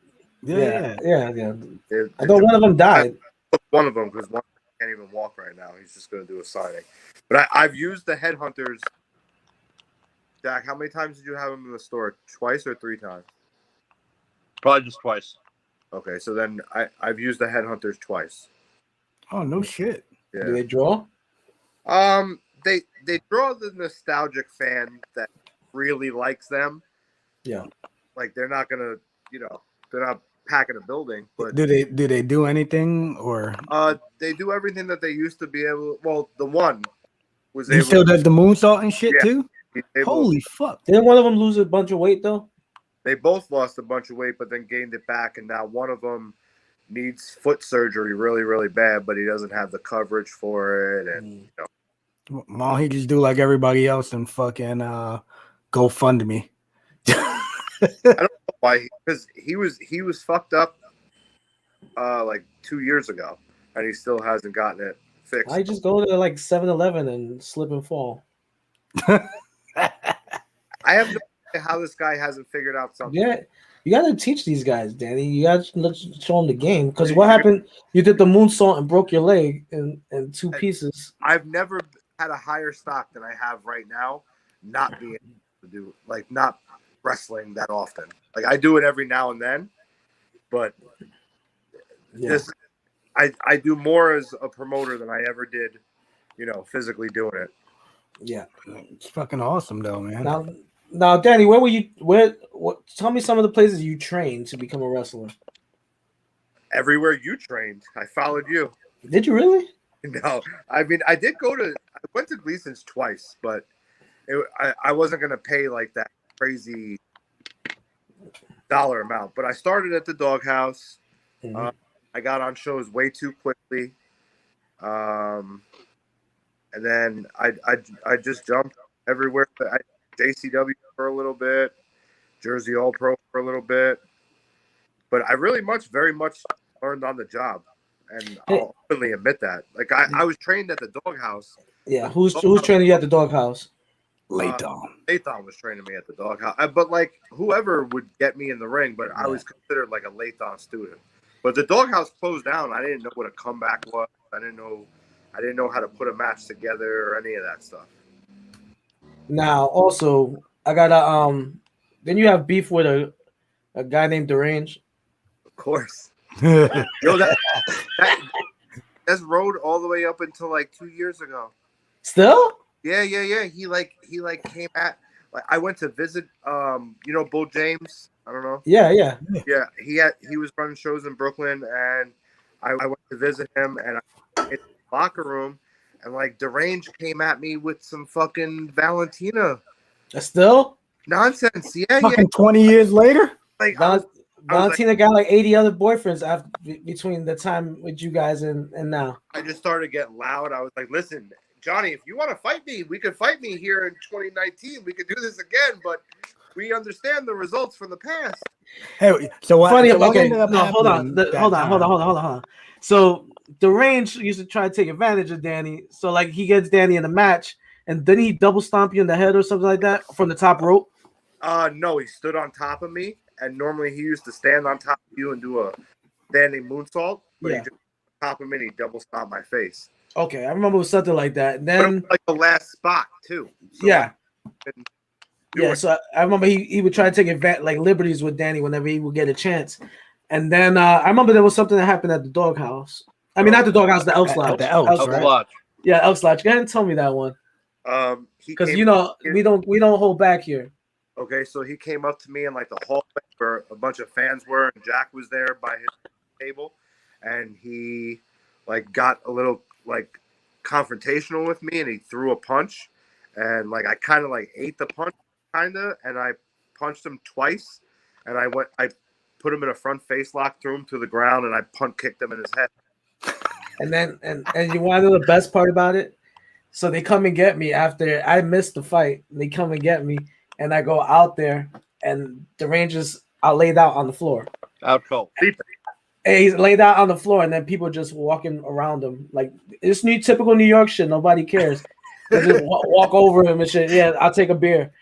Yeah. I thought one of them died. One of them, because one can't even walk right now. He's just going to do a signing. But I've used the headhunters. Jack, how many times did you have them in the store? Twice or 3 times? Probably just twice. Okay, so then I've used the headhunters twice. Oh, no shit. Yeah. Do they draw? They draw the nostalgic fan that really likes them. Yeah. Like they're not gonna, they're not packing a building. But do they do anything or? They do everything that they used to be able. Well, the one was He able. still does the moonsault and shit too. Holy fuck! Didn't one of them lose a bunch of weight though? They both lost a bunch of weight, but then gained it back, and now one of them needs foot surgery really, really bad, but he doesn't have the coverage for it, and Well, he just do like everybody else and fucking GoFundMe. I don't know why, because he was fucked up like 2 years ago, and he still hasn't gotten it fixed. I just go to like 7-Eleven and slip and fall. I have no idea how this guy hasn't figured out something. Yeah, you got to teach these guys, Danny. You got to show them the game. Because what happened? You did the moonsault and broke your leg in 2 pieces. I've never had a higher stock than I have right now, not being able to do, like, not wrestling that often. Like, I do it every now and then, but I do more as a promoter than I ever did, physically doing it. Yeah, it's fucking awesome though, man. Now, Danny, where were you? Tell me some of the places you trained to become a wrestler. Everywhere you trained, I followed you. Did you really? No, I mean I went to Gleason's twice, but I wasn't gonna pay like that crazy dollar amount. But I started at the Doghouse. Mm-hmm. I got on shows way too quickly, and then I just jumped everywhere. JCW for a little bit, Jersey All Pro for a little bit, but I very much learned on the job, and I'll openly admit that. Like I was trained at the Doghouse. Yeah, who's training you at the Doghouse? Layton was training me at the Doghouse, but like whoever would get me in the ring, but I was considered like a Layton student. But the Doghouse closed down. I didn't know what a comeback was. I didn't know how to put a match together or any of that stuff. Now, also, I gotta then you have beef with a guy named Derange. Of course. Yo, that's road all the way up until like 2 years ago. Still? Yeah. He came at, like, I went to visit Bull James. I don't know. Yeah. He was running shows in Brooklyn, and I went to visit him, and I in the locker room, and like Derange came at me with some fucking Valentina Still? nonsense. Yeah, Fucking 20 years later. Like Valentina got like 80 other boyfriends after between the time with you guys and now. I just started getting loud. I was like, listen, Johnny, if you want to fight me, we could fight me here in 2019. We could do this again, but we understand the results from the past. Hey, so what? Funny, so what okay, ended up no, hold happening on, that hold time? on. So Derange used to try to take advantage of Danny. So like he gets Danny in the match, and then he double stomp you in the head or something like that from the top rope. No, he stood on top of me, and normally he used to stand on top of you and do a standing moonsault, but he just on top of me and he double stomped my face. Okay, I remember it was something like that. And but then it was like the last spot too. So So I remember he would try to take like liberties with Danny whenever he would get a chance. And then I remember there was something that happened at the doghouse. I mean, not the doghouse, the Elks Lodge. The Elks, right? Lodge. Yeah, Elks Lodge. Go ahead and tell me that one. Because we don't hold back here. Okay, so he came up to me in like the hallway where a bunch of fans were, and Jack was there by his table, and he like got a little like confrontational with me, and he threw a punch, and like I kind of like ate the punch, and I punched him twice, and I put him in a front face lock, threw him to the ground, and I punt kicked him in his head. And then you want to know the best part about it? So they come and get me after I missed the fight. They come and get me, and I go out there, and the Rangers are laid out on the floor. Out cold. And he's laid out on the floor, and then people just walking around him. Like, it's typical New York shit. Nobody cares. They just walk over him and shit. Yeah, I'll take a beer.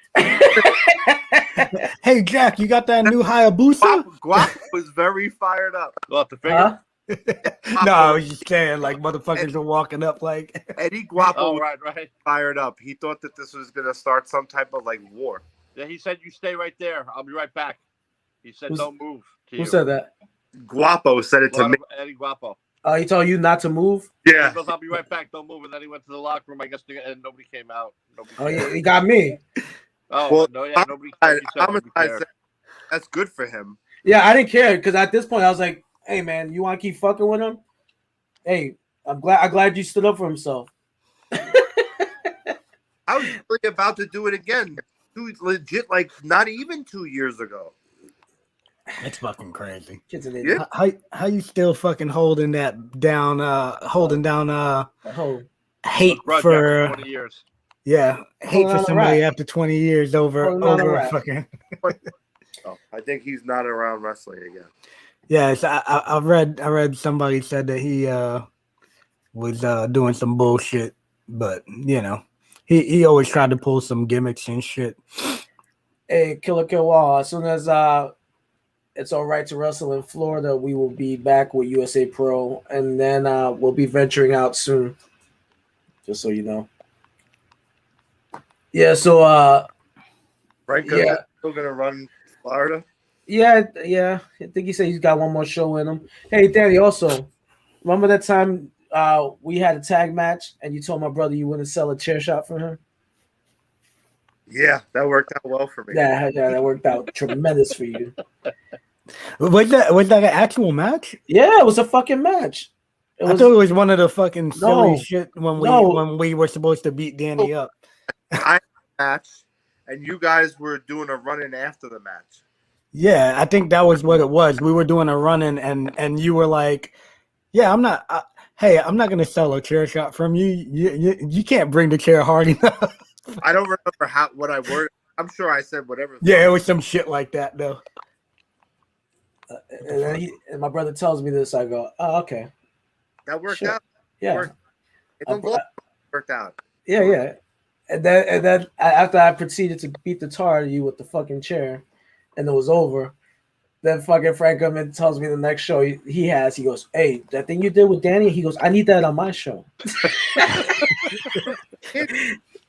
Hey, Jack, you got that new Hayabusa? Guap was very fired up. We'll have to figure. No, I was just saying, like, motherfuckers are walking up like Eddie Guapo. Oh, right. Fired up. He thought that this was gonna start some type of like war. Yeah, he said, "You stay right there. I'll be right back." He said, "Don't move." Who said that? Guapo said it to me. Eddie Guapo. He told you not to move? Yeah. He goes, "I'll be right back. Don't move." And then he went to the locker room, I guess, and nobody came out. Yeah, he got me. Oh, well, no, yeah, nobody cared. That's good for him. Yeah, I didn't care because at this point I was like, "Hey, man, you want to keep fucking with him? Hey, I'm glad you stood up for himself." I was really about to do it again. Legit, like not even 2 years ago. It's fucking crazy. Yeah. How you still fucking holding that down? Holding down hate for 20 years. Yeah, hate for somebody after 20 years over fucking. I think he's not around wrestling again. Yes, I read somebody said that he was doing some bullshit, but you know, he always tried to pull some gimmicks and shit. Hey, Killer Kill, as soon as it's all right to wrestle in Florida, we will be back with USA Pro, and then we'll be venturing out soon. Just so you know. Yeah. So Franco still gonna run Florida. Yeah. I think he said he's got one more show in him. Hey, Danny. Also, remember that time we had a tag match, and you told my brother you wouldn't sell a chair shot for him? Yeah, that worked out well for me. Yeah, that worked out tremendous for you. Was that an actual match? Yeah, it was a fucking match. I thought it was one of the fucking silly shit when we were supposed to beat Danny up. I match, and you guys were doing a run-in after the match. Yeah, I think that was what it was. We were doing a run-in, and you were like, "Yeah, I'm not. I'm not gonna sell a chair shot from you. You can't bring the chair hard enough." I don't remember what I worded. I'm sure I said whatever. Yeah, it was some shit like that though. And my brother tells me this. I go, "Oh, okay." That worked out. Yeah, it worked out. Yeah. And then after I proceeded to beat the tar out of you with the fucking chair, and it was over, then fucking Frank comes and tells me the next show he goes, "Hey, that thing you did with Danny," he goes, "I need that on my show."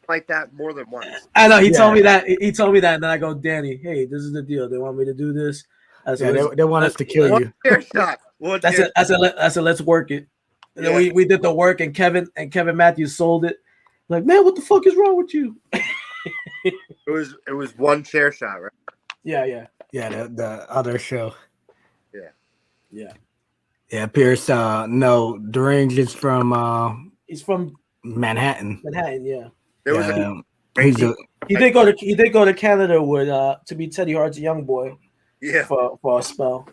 Like that more than once. I know he told me that. He told me that, and then I go, "Danny, hey, this is the deal. They want me to do this. They want us to kill you." Chair shot. I said, let's work it. And then we did the work, and Kevin Matthews sold it. Like, man, what the fuck is wrong with you? It was one chair shot, right? Yeah. The other show. Yeah. Pierce. No, Derange is from. He's from Manhattan. Manhattan, yeah. There was He did go to Canada with to be Teddy Hart's young boy for a spell.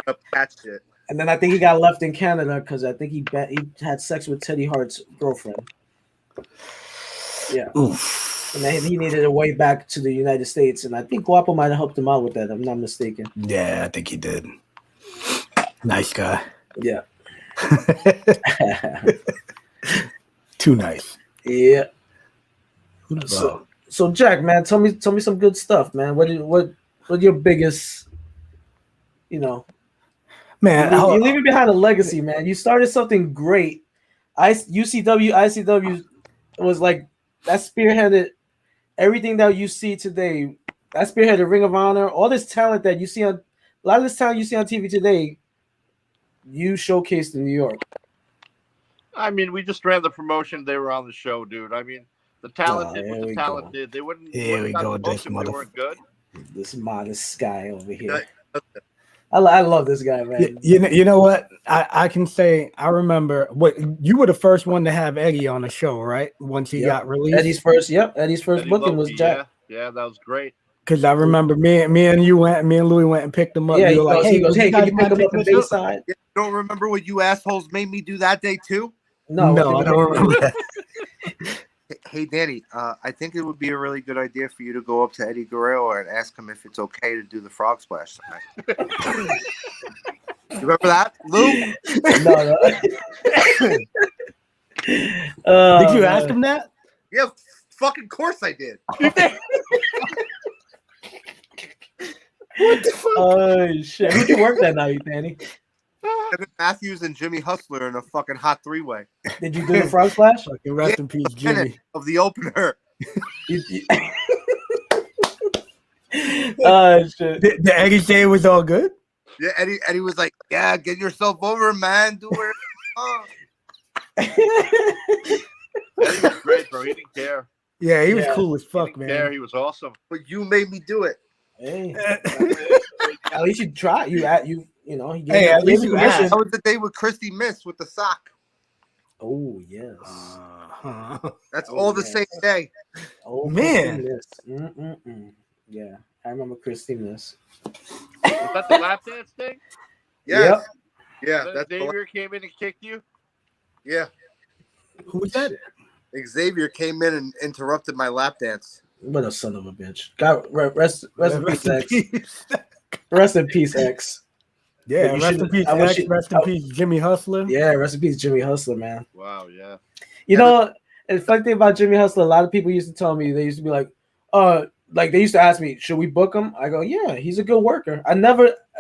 up that shit. And then I think he got left in Canada because I think he had sex with Teddy Hart's girlfriend. Yeah. Oof. And then he needed a way back to the United States, and I think Guapo might have helped him out with that. If I'm not mistaken. Yeah, I think he did. Nice guy. Yeah. Too nice. Yeah. So Jack, man, tell me some good stuff, man. What your biggest, man? You're leaving behind a legacy, man. You started something great. ICW was like that spearheaded everything that you see today. That spearheaded Ring of Honor. All this talent that you see a lot of this talent you see on TV today. You showcased in New York. I mean, we just ran the promotion. They were on the show, dude. I mean, the talent did what the talent did. They wouldn't. Here we go. If they weren't good. This modest guy over here. I love this guy, man. You know what? I can say I remember what you were the first one to have Eddie on the show, right? Once he got released. Eddie's first booking was Jack. Yeah, that was great. Because I remember me and Louis went and picked him up. Yeah, he goes, hey, can you pick him up the Bayside? You don't remember what you assholes made me do that day too? No, I don't remember that. Hey, Danny, I think it would be a really good idea for you to go up to Eddie Guerrero and ask him if it's okay to do the frog splash tonight. You remember that, Lou? No. Did you ask him that? Yeah, fucking course I did. What the fuck? Oh shit! Who'd you work that night, Danny? Kevin Matthews and Jimmy Hustler in a fucking hot three-way. Did you do the frog splash? Fucking rest in peace, Jimmy. Of the opener. Oh shit! Did Eddie say it was all good? Yeah, Eddie was like, "Yeah, get yourself over, man. Do it." Eddie was great, bro. He didn't care. Yeah, he was cool as fuck, man. Care. He was awesome. But you made me do it. Hey, at least you try. He gave at least you asked. That was the day with Christy Miss with the sock. Oh yes. That's all the same day. Oh man. Yeah, I remember Christy Miss. Was that the lap dance thing? Yes. Yep. Yeah. Then Xavier came in and kicked you? Yeah. Who was that? Xavier came in and interrupted my lap dance. What a son of a bitch. God, rest in peace, X. Rest in peace, X. Yeah, rest in peace, X. Rest in peace, Jimmy Hustler. Yeah, rest in peace, Jimmy Hustler, man. Wow, yeah. You know, the funny thing about Jimmy Hustler, a lot of people used to tell me, they used to be like, they used to ask me, should we book him? I go, yeah, he's a good worker.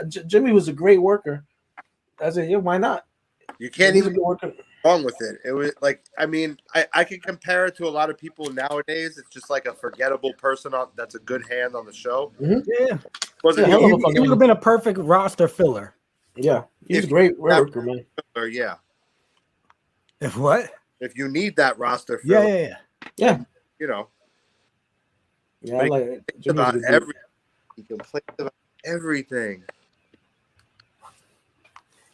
Jimmy was a great worker. I said, yeah, why not? You can't even go wrong with it. It was like, I mean, I can compare it to a lot of people nowadays. It's just like a forgettable person that's a good hand on the show. Mm-hmm. Yeah. He would have been a perfect roster filler. Yeah. He's a great worker, man. Yeah. If what? If you need that roster filler. Yeah. You know. Yeah, I like it. About everything. He complains about everything.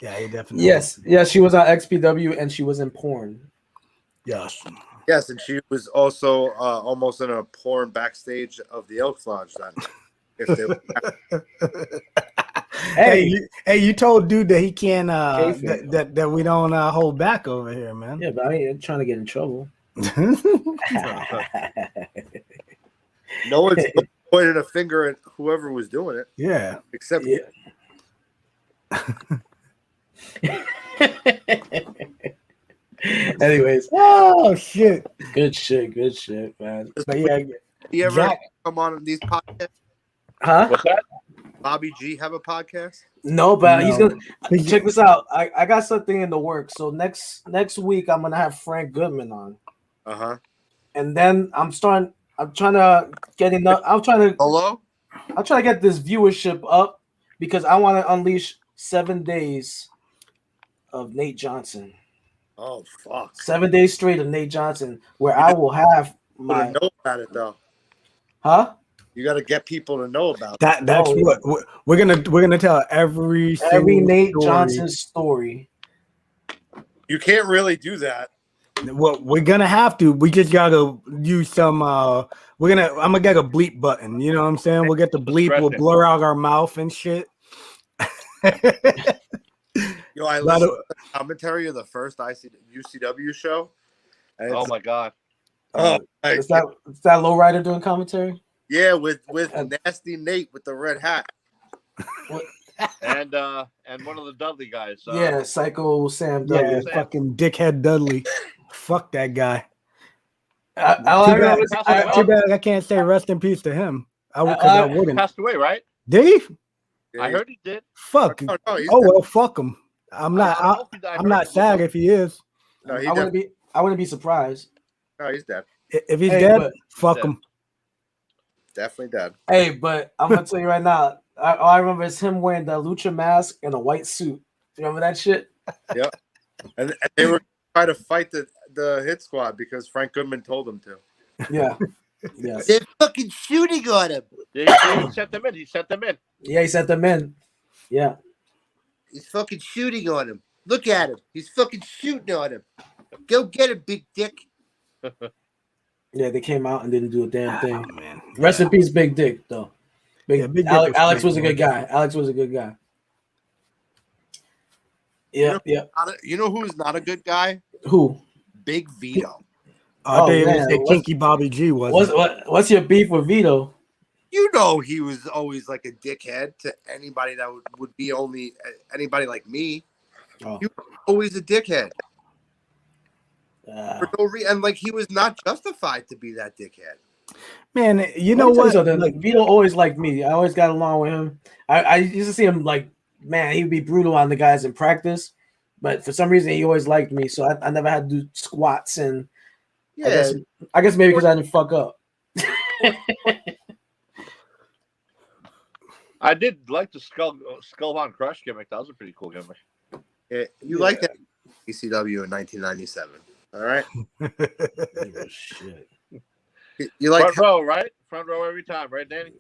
Yeah, he definitely. Yes, she was on XPW and she was in porn. Yes, and she was also almost in a porn backstage of the Elks Lodge then. Hey, you told dude that he can't that we don't hold back over here, man. Yeah, but I ain't trying to get in trouble. No one's pointed a finger at whoever was doing it. Yeah, except you. Anyways, oh shit, good shit, man. But yeah, you ever come on these podcasts? Huh? What's that? Bobby G have a podcast? No, but he's gonna check this out. I got something in the works. So next week I'm gonna have Frank Goodman on. And then I'm trying to get enough. I'm trying to get this viewership up because I want to unleash 7 days of Nate Johnson. Oh fuck! 7 days straight of Nate Johnson, where I will have my know about it though. Huh? You got to get people to know about that. That's what we're gonna tell every Nate Johnson story. You can't really do that. Well, we're gonna have to. We just gotta use some. I'm gonna get a bleep button. You know what I'm saying? We'll get the bleep. We'll blur out our mouth and shit. Yo, I listened to the commentary of the first UCW show. Oh my god! Is that LowRyda doing commentary? Yeah, with Nasty Nate with the red hat. and one of the Dudley guys. Yeah, Psycho Sam Dudley. Yeah, fucking dickhead Dudley. Fuck that guy. Too bad I can't say rest in peace to him. I wouldn't. He passed away, right? Did he? I heard he did. Fuck. No, well, fuck him. I'm not sad if he is. No, I wouldn't be surprised. No, he's dead. If he's dead, fuck him. Definitely dead. Hey, but I'm gonna tell you right now. All I remember is him wearing the lucha mask and a white suit. You remember that shit? Yep. And they were trying to fight the hit squad because Frank Goodman told them to. Yeah. Yes. They're fucking shooting on him. He sent them in. Yeah, he sent them in. Yeah. He's fucking shooting on him. Look at him. He's fucking shooting on him. Go get him, big dick. Yeah, they came out and didn't do a damn thing. Oh, man. Rest in peace, Big Dick, though. Big Dick Alex was a good guy. Yeah, You know who's not a good guy? Who? Big Vito. Kinky Bobby G was. What's your beef with Vito? You know he was always like a dickhead to anybody that would be only anybody like me. Oh. He was always a dickhead. For no reason, and like he was not justified to be that dickhead. Man, you know what? Like Vito always liked me. I always got along with him. I used to see him like, man, he would be brutal on the guys in practice, but for some reason he always liked me. So I never had to do squats, and yeah, I guess maybe because I didn't fuck up. I did like the Skull Von Crush gimmick. That was a pretty cool gimmick. Yeah, you like that ECW in 1997. All right. Oh, shit. You like front row, right? Front row every time, right, Danny?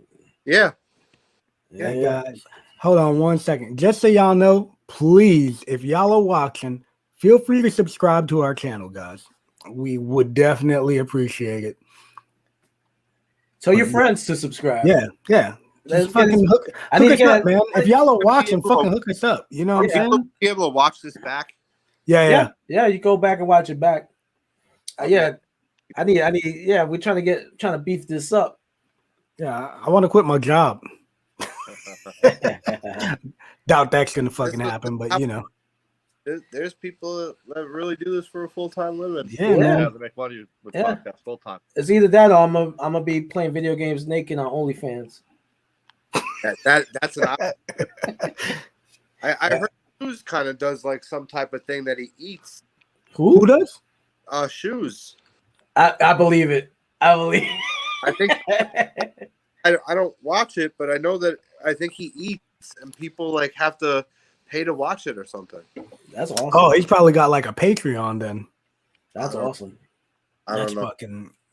Yeah. Guys, hold on 1 second. Just so y'all know, please, if y'all are watching, feel free to subscribe to our channel, guys. We would definitely appreciate it. Tell your friends to subscribe. Yeah. Just fucking hook us up, man. If y'all are watching, fucking hook us up. You know what I'm saying? Be able to watch this back. Yeah. You go back and watch it back. Yeah, I need. Yeah, we're trying to beef this up. Yeah, I want to quit my job. Doubt that's gonna fucking happen, but you know, there's people that really do this for a full-time living. Yeah, they make money with podcasts full time. It's either that or I'm gonna be playing video games naked on OnlyFans. That's an option. I heard Shoes kind of does like some type of thing that he eats. Who does? Shoes. I believe it. I think I don't watch it, but I know that I think he eats, and people like have to pay to watch it or something. That's awesome. Oh, he's probably got like a Patreon then. That's awesome. I don't know.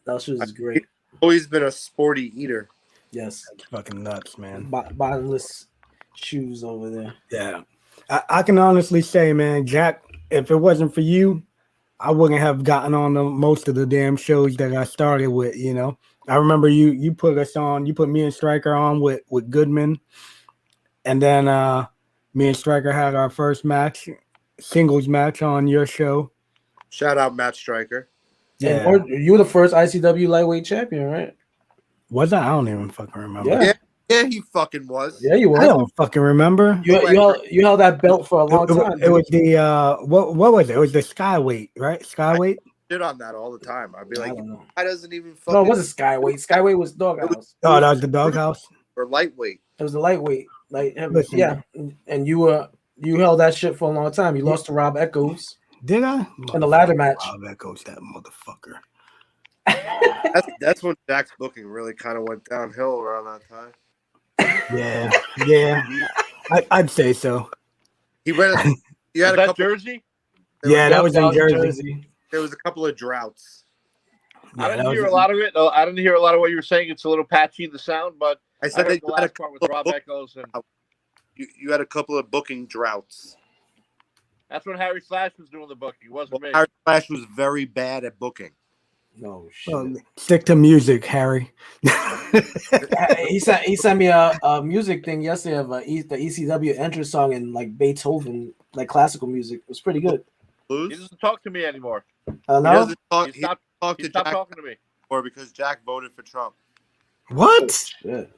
That shoes is great. He's always been a sporty eater. Yes. That's fucking nuts, man. Bottomless shoes over there. Yeah. I can honestly say, man, Jack, if it wasn't for you, I wouldn't have gotten on most of the damn shows that I started with, you know. I remember you put us on, you put me and Stryker on with Goodman. And then me and Stryker had our first singles match on your show. Shout out Matt Stryker. Yeah. And you were the first ICW lightweight champion, right? Was I? I don't even fucking remember. Yeah, he fucking was. Yeah, you were. I don't fucking remember. You held that belt for a long time. It was the what was it? It was the skyweight, right? Skyweight. I shit on that all the time. I'd be like, I doesn't even fucking. No, it wasn't skyweight. Skyweight was doghouse. Oh, that was the doghouse. Or lightweight. It was the lightweight. Yeah, and you held that shit for a long time. You lost to Rob Echoes. Did I? In the ladder match. Rob Echoes, that motherfucker. That's when Jack's booking really kind of went downhill around that time. Yeah. I'd say so. He went. You had that Jersey? Yeah, that was in Jersey. There was a couple of droughts. I didn't hear a lot of it. No, I didn't hear a lot of what you were saying. It's a little patchy, the sound, but I said the last part with Rob Echoes and you had a couple of booking droughts. That's when Harry Slash was doing the booking. It wasn't me. Harry Slash was very bad at booking. No shit. Stick to music, Harry. he sent me a music thing yesterday of the ECW entrance song in like Beethoven, like classical music. It was pretty good. He doesn't talk to me anymore. No? He stopped talking to me. Or because Jack voted for Trump. What? Shit.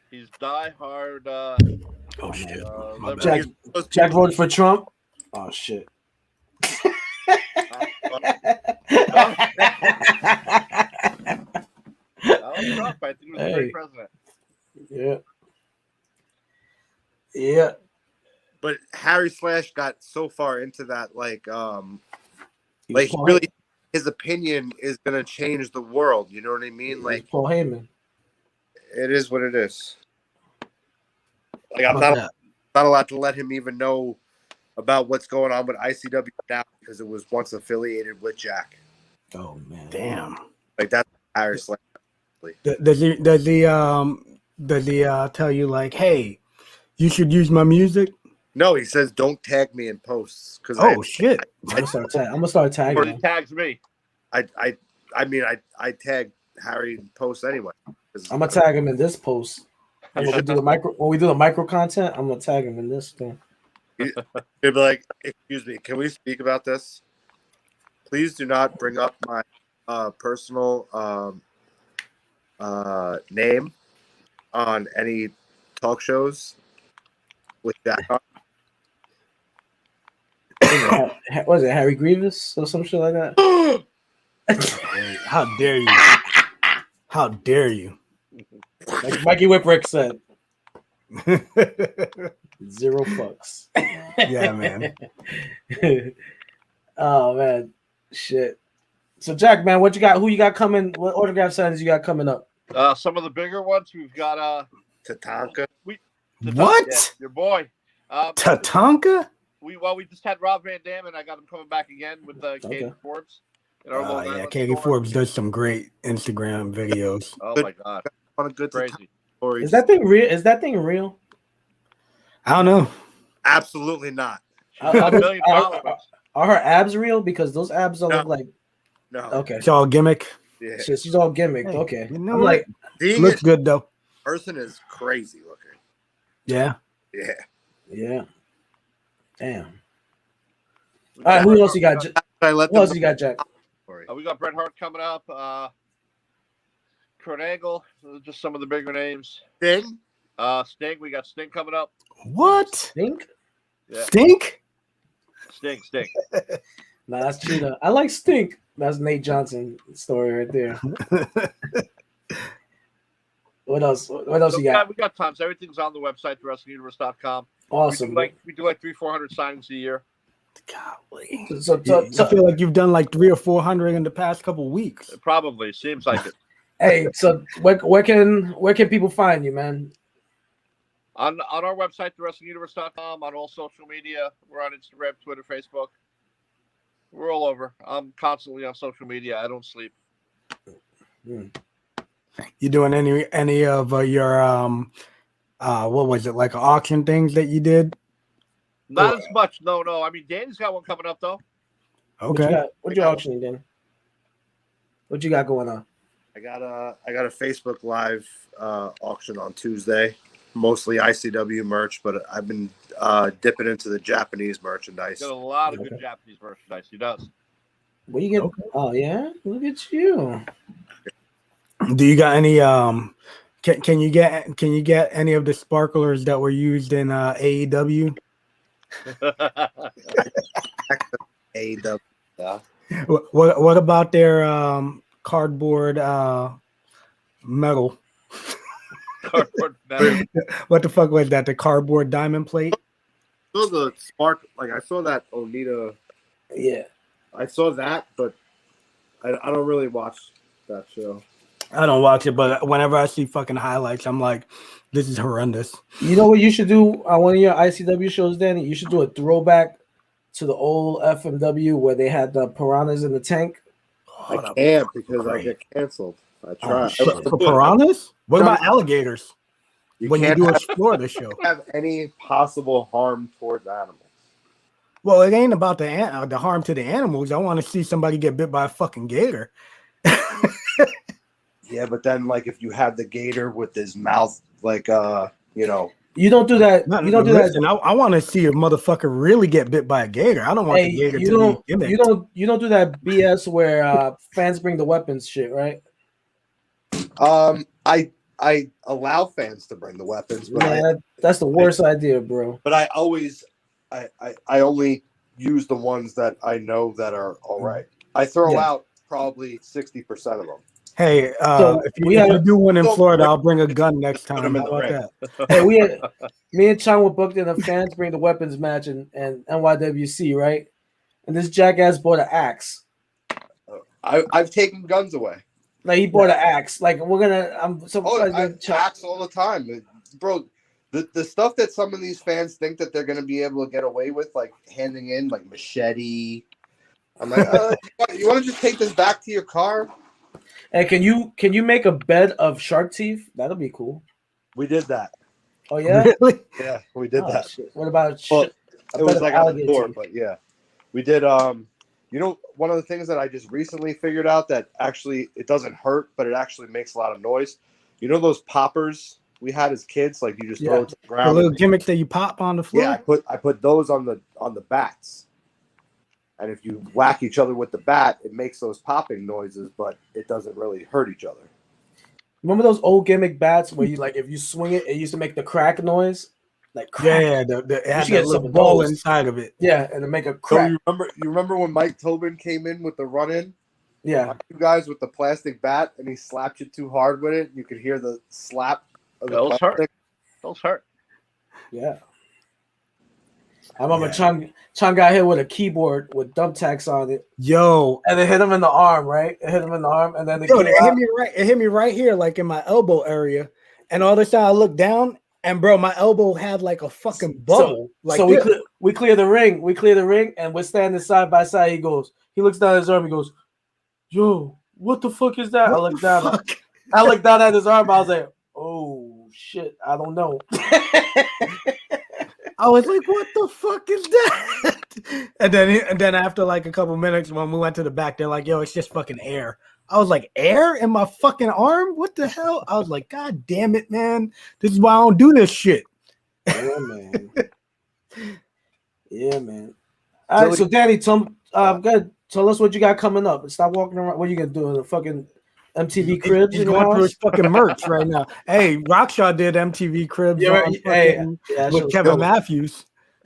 He's diehard. Oh shit. Jack voted for Trump. Oh shit. Trump. I think he was a great president. Yeah. Yeah. But Harry Slash got so far into that, like really, his opinion is gonna change the world. You know what I mean? Like Paul Heyman. It is what it is. Like I'm not allowed to let him even know about what's going on with ICW now because it was once affiliated with Jack. Oh man, damn! Like that's Harry Slash. Does he tell you like, hey, you should use my music? No, he says don't tag me in posts because shit. I'm gonna start tagging. Or he tags me. I mean I tag Harry in posts anyway. I'm gonna tag him in this post. When we do the micro content, I'm gonna tag him in this thing. He'd be like, excuse me, can we speak about this? Please do not bring up my personal name on any talk shows with Jack on. What is it, Harry Grievous or some shit like that? How dare you? How dare you? Like Mikey Whipwreck said. 0 fucks. Yeah, man. Oh man, shit. So Jack, man, what you got? Who you got coming? What autograph signings you got coming up? Some of the bigger ones we've got. Tatanka. What? Yeah, your boy. Tatanka? We just had Rob Van Dam, and I got him coming back again with Katie Forbes. Yeah, Katie Forbes does some great Instagram videos. Oh my god, on a good crazy. Is that thing real? Is that thing real? I don't know. Absolutely not. $1 million. Are her abs real? Because those abs don't look like. No. Okay. It's all gimmick. Yeah. She's all gimmicked. Hey, okay. You know I'm what? like, looks good though. Person is crazy looking. Yeah. Yeah. Yeah. Damn. All right. Who else you got? Who else you got, Jack? We got Bret Hart coming up. Kurt Angle. Just some of the bigger names. Sting. Sting. We got Sting coming up. What? Stink? Yeah. Stink? Stink. Nah, that's Cheetah. I like Stink. That's Nate Johnson story right there. What else? What else you got? We got tons. Everything's on the website, wrestlinguniverse.com. Awesome. We do like 300-400 signings a year. Golly. So I feel like you've done like 300 or 400 in the past couple weeks. It probably seems like it. Hey, so where can people find you, man? On our website, thewrestlinguniverse.com, on all social media. We're on Instagram, Twitter, Facebook. We're all over. I'm constantly on social media. I don't sleep. You doing any of your what was it, like auction things that you did? Not as much. No. I mean, Danny's got one coming up though. Okay. What you auctioning, Danny? What you got going on? I got a Facebook Live auction on Tuesday. Mostly ICW merch, but I've been dipping into the Japanese merchandise. Got a lot of good Japanese merchandise. He does. What you get? Okay. Oh yeah, look at you. Do you got any? Can you get any of the sparklers that were used in AEW? AEW. Yeah. What about their cardboard metal? Cardboard metal. What the fuck was that? The cardboard diamond plate? I saw the spark. Like I saw that Onita. Yeah. I saw that, but I don't really watch that show. I don't watch it, but whenever I see fucking highlights, I'm like, this is horrendous. You know what you should do on one of your ICW shows, Danny? You should do a throwback to the old FMW where they had the piranhas in the tank. I can't because I get canceled. I try. For piranhas? What about alligators? You when can't you do explore the show, have any possible harm towards animals. Well, it ain't about the harm to the animals. I want to see somebody get bit by a fucking gator. Yeah, but then like if you have the gator with his mouth, like you know, You don't do that. No, You don't do listen, that. I want to see a motherfucker really get bit by a gator. I don't want the Hey, gator you to don't. be gimmicked. You don't do that BS where fans bring the weapons shit, right? I allow fans to bring the weapons, but Man, that's the worst idea, bro. but I always I only use the ones that I know that are all right. I throw out probably 60% of them. Hey, So if you do one in Don't Florida, bring- I'll bring a gun next Put time. them in How the about ring. that? Hey, me and Chang were booked in a fans bring the weapons match and NYWC, right? And this jackass bought an axe. I've taken guns away. Like he bought an axe. Like I'm so I axe all the time, bro. The stuff that some of these fans think that they're gonna be able to get away with, like handing in like machete. I'm like, you want to just take this back to your car? And can you make a bed of shark teeth? That'll be cool. We did that. Oh yeah, Really? Yeah, we did that. Shit. What about Well, a it bed was of like on the alligator door, teeth? but yeah, we did. You know, one of the things that I just recently figured out that actually it doesn't hurt, but it actually makes a lot of noise. You know those poppers we had as kids, like you just throw it to the The ground. little gimmicks that you pop on the floor. Yeah, I put those on the bats, and if you whack each other with the bat, it makes those popping noises, but it doesn't really hurt each other. Remember those old gimmick bats where you like if you swing it, it used to make the crack noise, like crack. Yeah, it had get that some little of ball those. inside of it. Yeah, and to make a So crack. you remember when Mike Tobin came in with the run-in? Yeah, You guys with the plastic bat, and he slapped you too hard with it. You could hear the slap of the Those plastic. hurt. Those hurt. yeah. I remember Chang got hit with a keyboard with thumbtacks on it, Yo, and it hit him in the arm. Right, it hit him in the arm, and then it yo, came it out. hit me right. It hit me right here, like in my elbow area. And all this time I looked down, and bro, my elbow had like a fucking bubble. So we clear the ring. We clear the ring, and we're standing side by side. He looks down at his arm. He goes, "Yo, what the fuck is that?" I look down. I looked down at his arm. I was like, "Oh shit, I don't know." I was like, "What the fuck is that?" And then after like a couple minutes, when we went to the back, they're like, "Yo, it's just fucking air." I was like, "Air in my fucking arm? What the hell?" I was like, "God damn it, man! This is why I don't do this shit." Yeah, man. Yeah, man. All right, so Danny, tell us what you got coming up. Stop walking around. What are you gonna do in the fucking MTV Cribs? He's in your going through house? his fucking merch right now. Hey, Rockshaw did MTV Cribs Yeah, on hey, fucking yeah, with Kevin Matthews.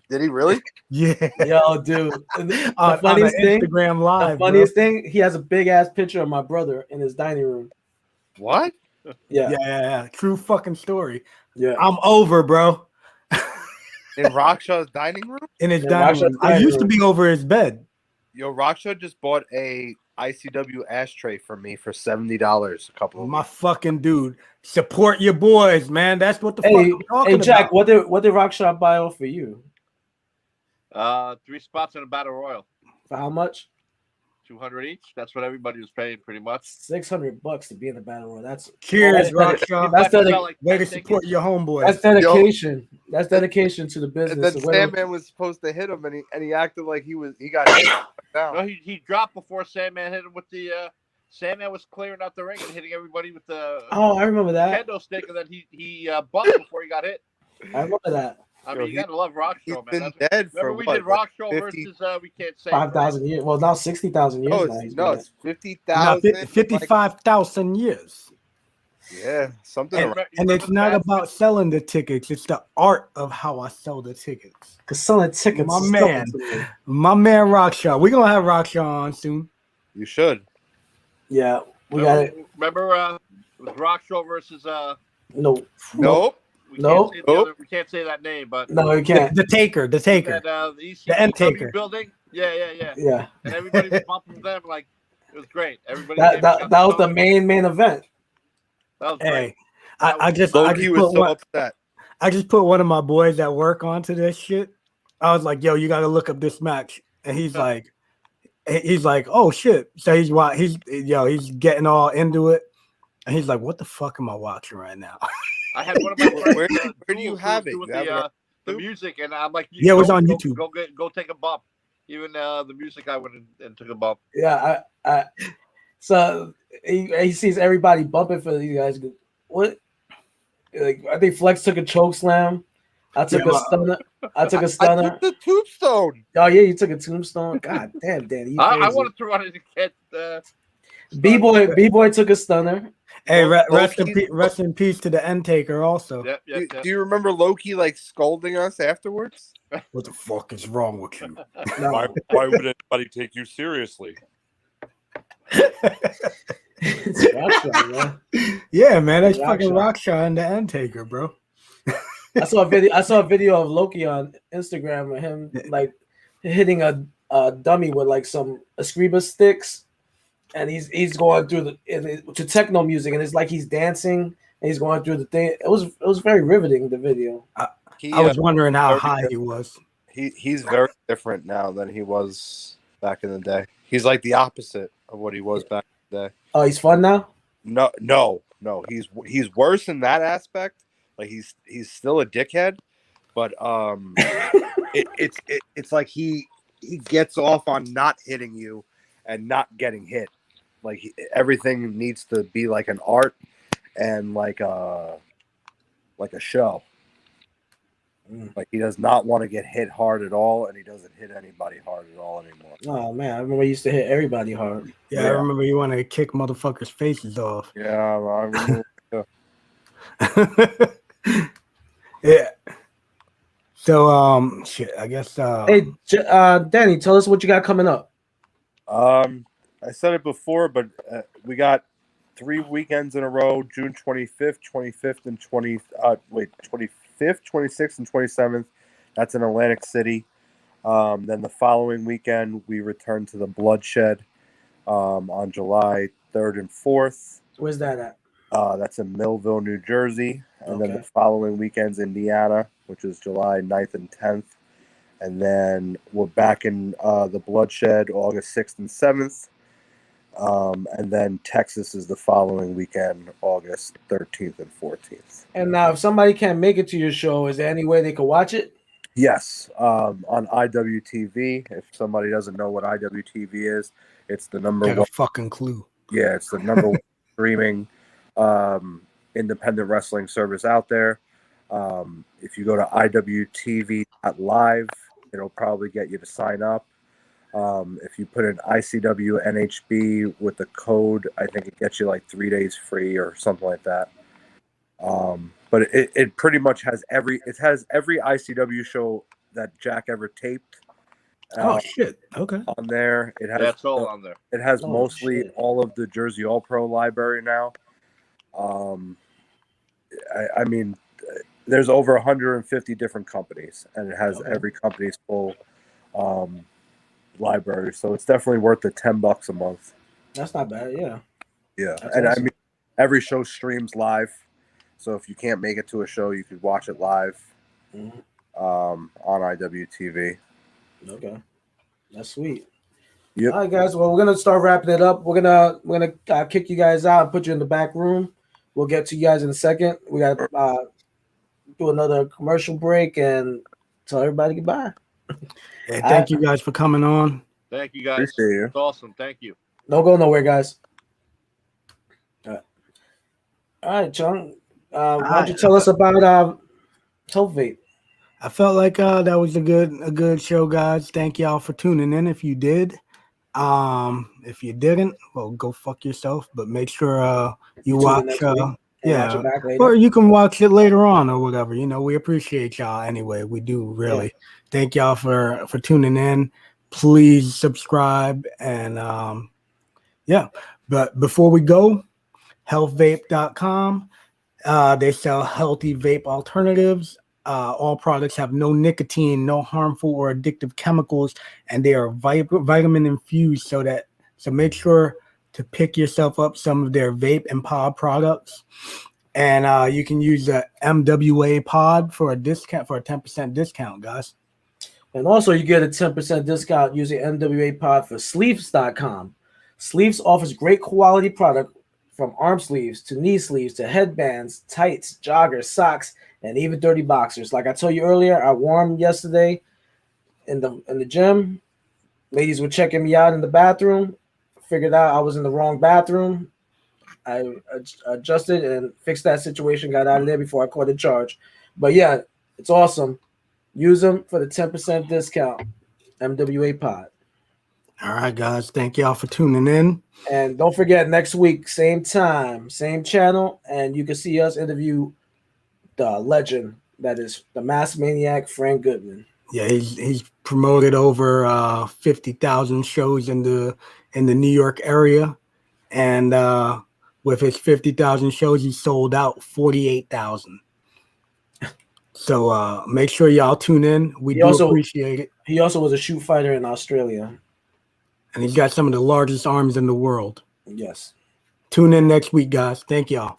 Did he really? Yeah, Yo, dude. The on funniest thing, Instagram Live. the funniest thing, he has a big ass picture of my brother in his dining room. What? Yeah, Yeah. True fucking story. yeah. I'm over, bro. In Rakshaw's dining room? In his Yeah, dining room. Rakshaw's I dining used to room. be over his bed. Yo, Rakshaw just bought a ICW ashtray for me for $70 a couple of My weeks. fucking dude. Support your boys, man. That's what the fuck Hey, I'm talking Jack, about. what did Rockshop buy off for you? 3 spots in a battle royal, For how much? 200 each. That's what everybody was paying, pretty much. $600 to be in the battle royal. Cheers, that's Rockshaw. That's Way to support your homeboys. That's dedication. That's dedication to the And business. then Sandman was supposed to hit him, and he acted like he got hit down. No, he dropped before Sandman hit him with the. Sandman was clearing out the ring and hitting everybody with the Oh, I remember that. kendo stick, and then he bumped before he got hit. I remember that. I Yo, mean, you gotta love Rock He's Show, man. been That's, dead for remember we what, did Rock Show 50? versus we can't say 5,000 years. Well, now 60,000 years. It's 50,000. Now, 55,000 years. Yeah, something. And, around. and it's not about selling the tickets. It's the art of how I sell the tickets. Because selling tickets. My is man. something to me. My man Rockshaw. We're going to have Rockshaw on soon. You should. Yeah, we got it. Remember it was Rock Show versus No, Nope. Nope. we can't say that name, but no, you can't. The Taker. at the end taker. ECW building. Yeah. Yeah, And everybody was bumping them like it was great. Everybody that was the main event. That was great. Hey, I just Loki was put so one, upset. I just put one of my boys at work onto this shit. I was like, "Yo, you got to look up this match," and he's like, "Oh shit!" So he's getting all into it, and he's like, "What the fuck am I watching right now?" I had one of my friends. Where do you have it? doing You have it the music, and I'm like, yeah, it was on YouTube. Go take a bump. Even the music, I went and took a bump. Yeah, so he sees everybody bumping for these guys. What? Like, I think Flex took a choke slam. I took a stunner. I took the tombstone. Oh yeah, you took a tombstone. God damn, Danny. I wanted to run it to get B-boy took a stunner. Hey, rest in peace to the end taker also. Yep. Do you remember Loki like scolding us afterwards? What the fuck is wrong with you? No. Why would anybody take you seriously? It's Rockstar, man. Yeah, man, that's fucking Rockstar and the end taker, bro. I saw a video of Loki on Instagram of him like hitting a dummy with like some Escriba sticks, and he's going through to techno music, and it's like he's dancing and he's going through the thing. It was very riveting, the video. I was wondering how high he was. He's very different now than he was back in the day. He's like the opposite of what he was back in the day. Oh, he's fun now? No. He's worse in that aspect. Like he's still a dickhead, but it's like he gets off on not hitting you and not getting hit. Like everything needs to be like an art and like a show. Like he does not want to get hit hard at all, and he doesn't hit anybody hard at all anymore. Oh man, I remember I used to hit everybody hard. Yeah, I remember you wanted to kick motherfuckers' faces off. Yeah, I remember. Yeah. So shit, I guess Hey, Danny, tell us what you got coming up. I said it before, but we got 3 weekends in a row: June 25th, 26th, and 27th. That's in Atlantic City. Then the following weekend, we return to the Bloodshed on July 3rd and 4th. Where's that at? That's in Millville, New Jersey. And then the following weekend's Indiana, which is July 9th and 10th. And then we're back in the Bloodshed August 6th and 7th. And then Texas is the following weekend, August 13th and 14th. And now, if somebody can't make it to your show, is there any way they could watch it? Yes, on IWTV. If somebody doesn't know what IWTV is, it's the number got one. a fucking clue. Yeah, it's the number one streaming independent wrestling service out there. If you go to IWTV.live, it'll probably get you to sign up. If you put in ICW NHB with the code, I think it gets you like 3 days free or something like that. But it pretty much has every ICW show that Jack ever taped. Oh shit! Okay. On there, it has that's all on there. It has mostly all of the Jersey All Pro library now. I mean, there's over 150 different companies, and it has every company's full library. So it's definitely worth the $10 a month. That's not bad. Yeah. Yeah, That's and awesome. I mean, every show streams live. So if you can't make it to a show, you could watch it live on IWTV. Okay, that's sweet. Yep. All right, guys. Well, we're gonna start wrapping it up. We're gonna kick you guys out and put you in the back room. We'll get to you guys in a second. We gotta do another commercial break and tell everybody goodbye. Hey, thank you guys for coming on. Thank you, guys. Appreciate you. It's awesome. Thank you. Don't go nowhere, guys. All right, Chung. Why don't you tell us about Health Vape? I felt like that was a good show, guys. Thank y'all for tuning in. If you did, if you didn't, well, go fuck yourself. But make sure you watch. Watch it back later. Or you can watch it later on or whatever. You know, we appreciate y'all anyway. We do really. Yeah. Thank y'all for tuning in. Please subscribe and yeah. But before we go, healthvape.com. They sell healthy vape alternatives. All products have no nicotine, no harmful or addictive chemicals, and they are vitamin infused. So make sure to pick yourself up some of their vape and pod products, and you can use the MWA pod for a discount, for a 10% discount, guys. And also, you get a 10% discount using MWA pod for Sleeves.com. Sleeves offers great quality product from arm sleeves to knee sleeves to headbands, tights, joggers, socks, and even dirty boxers. Like I told you earlier, I wore them yesterday in the gym. Ladies were checking me out in the bathroom. Figured out I was in the wrong bathroom. I adjusted and fixed that situation. Got out of there before I caught a charge. But yeah, it's awesome. Use them for the 10% discount. MWA Pod. All right, guys. Thank y'all for tuning in. And don't forget, next week, same time, same channel, and you can see us interview the legend that is the Mass Maniac, Frank Goodman. Yeah, he's promoted over 50,000 shows in the New York area, and with his 50,000 shows, he sold out 48,000. So make sure y'all tune in. We appreciate it. He also was a shoot fighter in Australia. And he's got some of the largest arms in the world. Yes. Tune in next week, guys. Thank y'all.